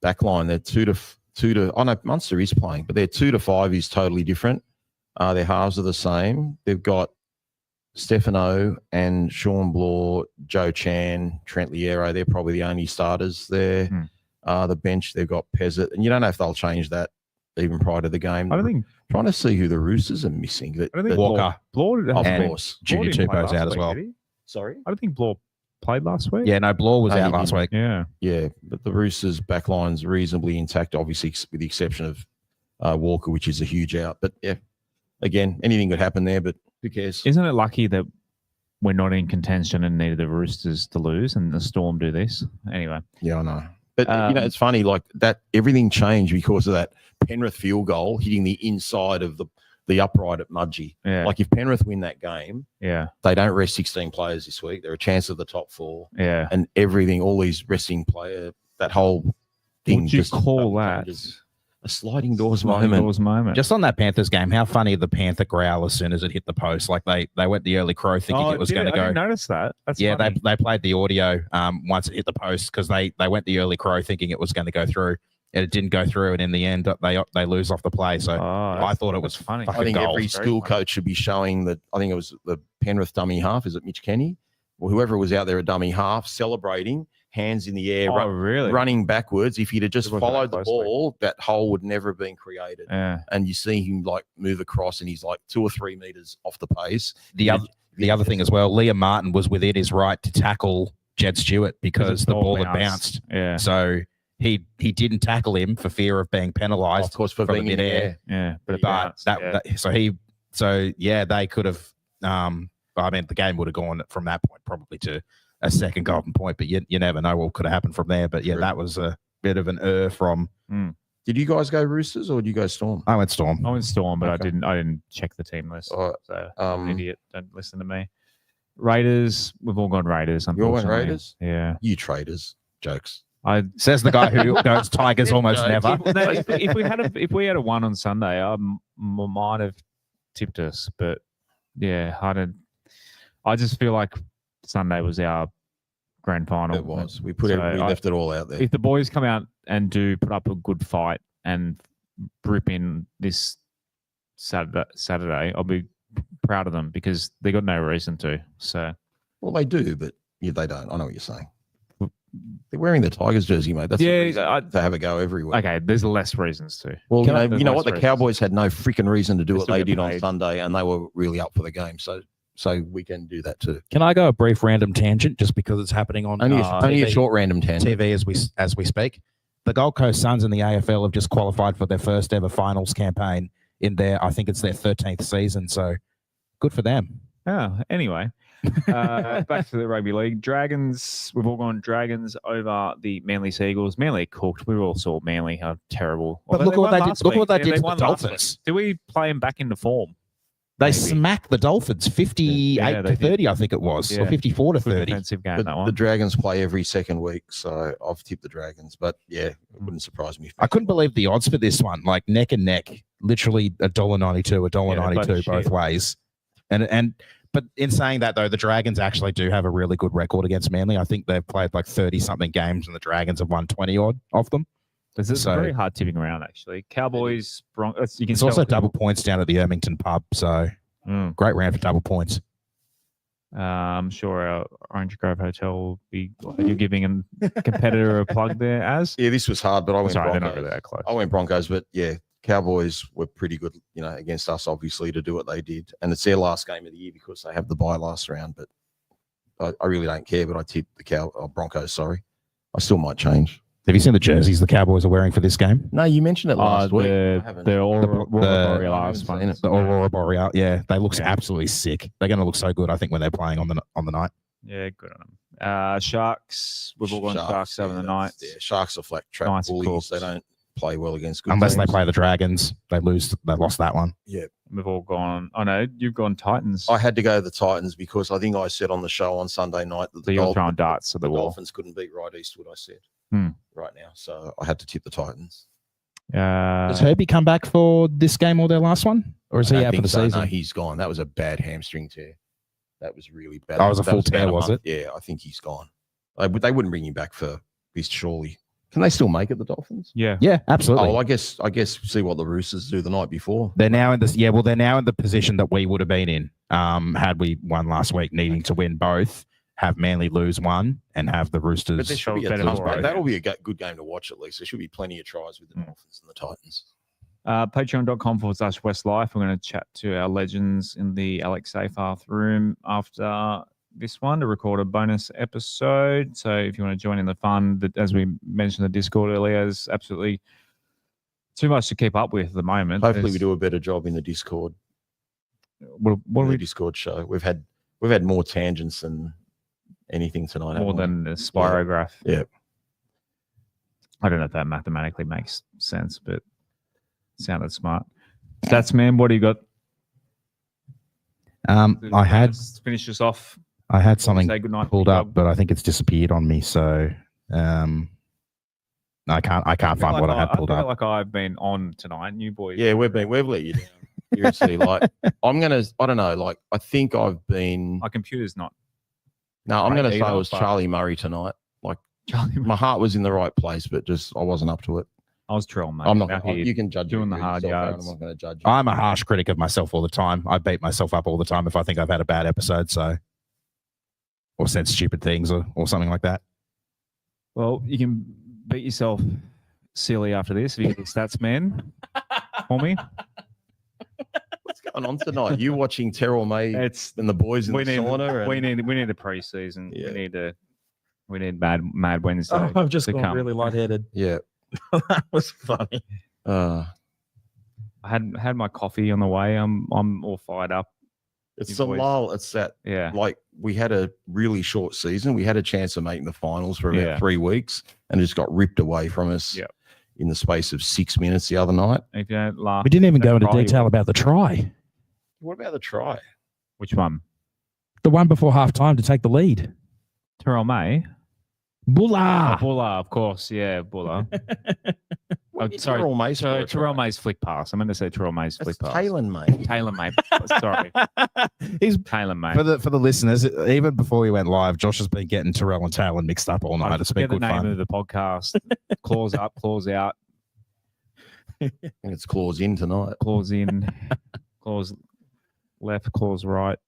backline. They're two to. I know Munster is playing, but their 2 to 5 is totally different. Their halves are the same. They've got Stefano and Sean Blaw, Joe Chan, Trent Liero. They're probably the only starters there. The bench, they've got Pezzett, and you don't know if they'll change that even prior to the game. I don't think. Trying to see who the Roosters are missing. I don't think Walker, Blaw of and course. Junior Tupou's out as well. Sorry? I don't think Blaw played last week. Yeah, no, Blaw was Oh, out he last didn't. week. Yeah. But the Roosters' backline's reasonably intact, obviously, with the exception of Walker, which is a huge out. But yeah, again, anything could happen there, but who cares? Isn't it lucky that we're not in contention and needed the Roosters to lose and the Storm do this? Anyway. Yeah, I know. But, it's funny, like that, everything changed because of that Penrith field goal hitting the inside of the upright at Mudgee. Yeah. Like if Penrith win that game, they don't rest 16 players this week. They're a chance of the top 4. Yeah. And everything, all these resting player, that whole thing. Would you just call that a sliding doors moment? Just on that Panthers game, how funny the Panther growl as soon as it hit the post. Like they went the early crow thinking it was going to go. I didn't notice that. That's funny. They played the audio once it hit the post because they went the early crow thinking it was going to go through. And it didn't go through, and in the end, they lose off the play. So I thought it was funny. I think every school coach should be showing that. I think it was the Penrith dummy half. Is it Mitch Kenny? Or whoever was out there, a dummy half, celebrating, hands in the air, really? Running backwards. If he'd have just followed the ball, that hole would never have been created. Yeah. And you see him like move across, and he's like 2 or 3 meters off the pace. The other thing as well, Liam Martin was within his right to tackle Jed Stewart because the ball had bounced. Yeah. So he didn't tackle him for fear of being penalised. Of course, for being in the air. Yeah, but they could have. I mean, the game would have gone from that point probably to a second golden point, but you never know what could have happened from there. But yeah, that was a bit of an from. Did you guys go Roosters or did you go Storm? I went Storm. I went Storm, but Okay. I didn't check the team list. All right. So I'm an idiot. Don't listen to me. Raiders. We've all gone Raiders. You all went Unfortunately. Raiders? Yeah. You traders. Jokes. Says the guy who goes Tigers almost never. If we had a 1 on Sunday, I might have tipped us, but yeah, I just feel like Sunday was our grand final. It was. We we So left it all out there. if the boys come out and do put up a good fight and rip in this Saturday, I'll be proud of them because they got no reason to. So, Well, they do, but yeah, they don't. I know what you're saying. They're wearing the Tigers jersey, mate. That's Yeah, to have a go everywhere. okay, there's less reasons to. Well, There's you know less what? The reasons. Cowboys had no freaking reason to do They what still they get did on paid. Sunday, and they were really up for the game. So we can do that too. Can I go a brief random tangent just because it's happening on Only a TV short random tangent. TV as we speak? The Gold Coast Suns in the AFL have just qualified for their first ever finals campaign in their, I think it's their 13th season. So good for them. Oh, anyway, back to the rugby league. Dragons, we've all gone Dragons over the Manly Seagulls. Manly cooked. We all saw Manly how terrible. But look Although what won they did. last Look week. what they Yeah, did to the won last week. Dolphins. Did we play them back into form? They Maybe. smacked the Dolphins 58 Yeah, they to 30, did. I think it was, Yeah. or 54 to Good 30. defensive game, But that one. the Dragons play every second week, so I've tipped the Dragons. But yeah, it wouldn't surprise me. I couldn't believe the odds for this one, like neck and neck, literally $1.92, $1.92 Yeah, both shit. ways. But in saying that though, the Dragons actually do have a really good record against Manly. I think they've played like 30 something games, and the Dragons have won 20 odd of them. It's so- very hard tipping around, actually. Cowboys, Broncos. You can It's tell also people- double points down at the Ermington pub, so great round for double points. I'm sure our Orange Grove Hotel will be. You're giving a competitor a plug there, as. Yeah, this was hard, but I went Sorry, they're Broncos. not really that close. I went Broncos, but yeah, Cowboys were pretty good, against us, obviously, to do what they did. And it's their last game of the year because they have the bye last round. But I really don't care. But I tipped the Broncos. Sorry, I still might change. Have you seen the jerseys the Cowboys are wearing for this game? No, you mentioned it last week. I haven't. The Aurora The- Borealis I haven't ones. The Aurora Boreal, yeah, they look Yeah. absolutely sick. They're going to look so good, I think, when they're playing on the night. Yeah, good on them. Sharks. We've all gone Sharks over the night. Yeah, Sharks are flat track Nice bullies. cooked. They don't play well against good Unless they teams. play the Dragons, they lose. They lost that one. We've all gone. Oh no, you've gone Titans. I had to go the Titans because I think I said on the show on Sunday night that So you're throwing darts at the wall. Dolphins couldn't beat Right Eastwood. I said right now, so I had to tip the Titans. Does Herbie come back for this game or their last one, or is I he don't out for think the so. season? No, he's gone. That was a bad hamstring tear. That was really bad. That was a full about tear, a was month. Yeah, I think he's gone. They wouldn't bring him back for this, surely. Can they still make it, the Dolphins? Yeah. Yeah, absolutely. Oh, well, I guess see what the Roosters do the night before. They're now in this. Yeah, well, they're now in the position that we would have been in had we won last week, needing to win both. Have Manly lose one and have the Roosters. But there should be a better ton, for it. that'll be a good game to watch at least. There should be plenty of tries with the Dolphins and the Titans. Patreon.com/WestsLife. We're going to chat to our legends in the Alex Seyfarth room after this one to record a bonus episode. So if you want to join in the fun, as we mentioned, the Discord earlier is absolutely too much to keep up with at the moment. Hopefully, we do a better job in the Discord. What are The we Discord show? We've had more tangents than anything tonight. more haven't than a spirograph? Yeah. I don't know if that mathematically makes sense, but it sounded smart. Stats man, what do you got? I had Finish us off. I had something Say goodnight, pulled big up, dog. but I think it's disappeared on me. So I can't find what I had pulled feel up. like I've been on tonight. You boys. Yeah, we've let you down. Seriously, I don't know. I think I've been. My computer's not. No, I'm Right going to say either, it was but- Charlie Murray tonight. Charlie. My heart was in the right place, but I wasn't up to it. I was trill, mate. I'm not. Out here You can judge doing it the hard yourself, Aaron. yards. I'm not going to judge you. I'm a harsh critic of myself all the time. I beat myself up all the time if I think I've had a bad episode, or said stupid things or something like that. Well, you can beat yourself silly after this if you get the stats man for me. What's going on tonight? You watching Terrell May It's and the boys in the sauna? And, we need a preseason. Yeah. We need Mad Wednesday. Oh, I've just to gone come. really lightheaded. yeah. That was funny. I had my coffee on the way. I'm all fired up. It's You the boys- lull. It's that. Yeah. We had a really short season. We had a chance of making the finals for about Yeah. 3 weeks, and it just got ripped away from us. Yep. In the space of 6 minutes the other night. If you don't laugh, We didn't even go into try. detail about the try, What about the try? Which one? the one before halftime to take the lead. Terrell May. Bulla. Buller, of course. Yeah, Buller. Sorry, Terrell Mays score a Terrell try? Mays flick pass. I meant to say Terrell Mays flick That's pass. Taylor, mate. Taylor May. Sorry, He's Taylor May. for the listeners. Even before we went live, Josh has been getting Terrell and Taylor mixed up all night. It's been Forget the good name fun. of the podcast. Claws up, claws out, I think it's claws in tonight. claws in, claws left, claws right.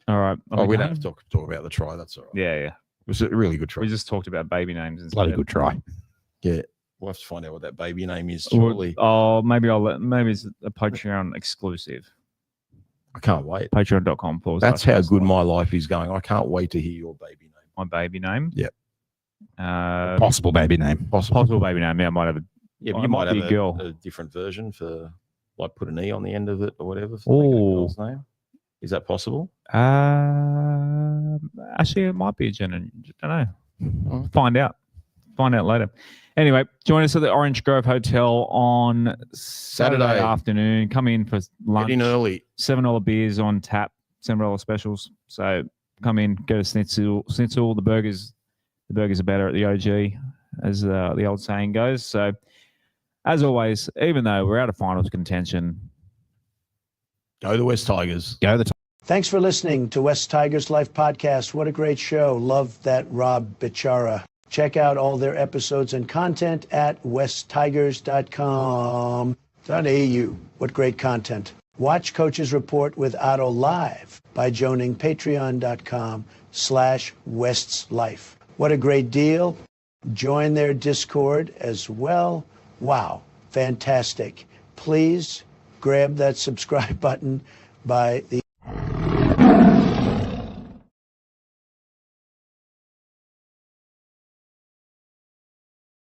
All right. Oh, we don't have to talk about the try. That's all right. Yeah, yeah. It was a really good try. We just talked about baby names instead. Bloody good try. Yeah. We'll have to find out what that baby name is Or- shortly. Oh, maybe it's a Patreon exclusive. I can't wait. Patreon.com. That's how good my life is going. I can't wait to hear your baby name. My baby name. Yep. Possible baby name. Possible baby name. Yeah, I might have a. Yeah, but Well, you it might might be have a girl. a different version for, like, put an E on the end of it or whatever. For Oh. making a girl's name. Is that possible? Actually, it might be a gender. I don't know. Okay. Find out later. Anyway, join us at the Orange Grove Hotel on Saturday Saturday. afternoon. Come in for lunch. Get in early. $7 beers on tap. $7 specials. So come in, get a schnitzel. The burgers are better at the OG, as the old saying goes. So, as always, even though we're out of finals contention, Go the West Tigers. Go the Thanks for listening to West Tigers Life Podcast. What a great show. Love that Rob Bichara. Check out all their episodes and content at westtigers.com.au. What great content. Watch Coach's Report with Otto live by joining patreon.com/WestsLife. What a great deal. Join their Discord as well. Wow, fantastic. Please grab that subscribe button by the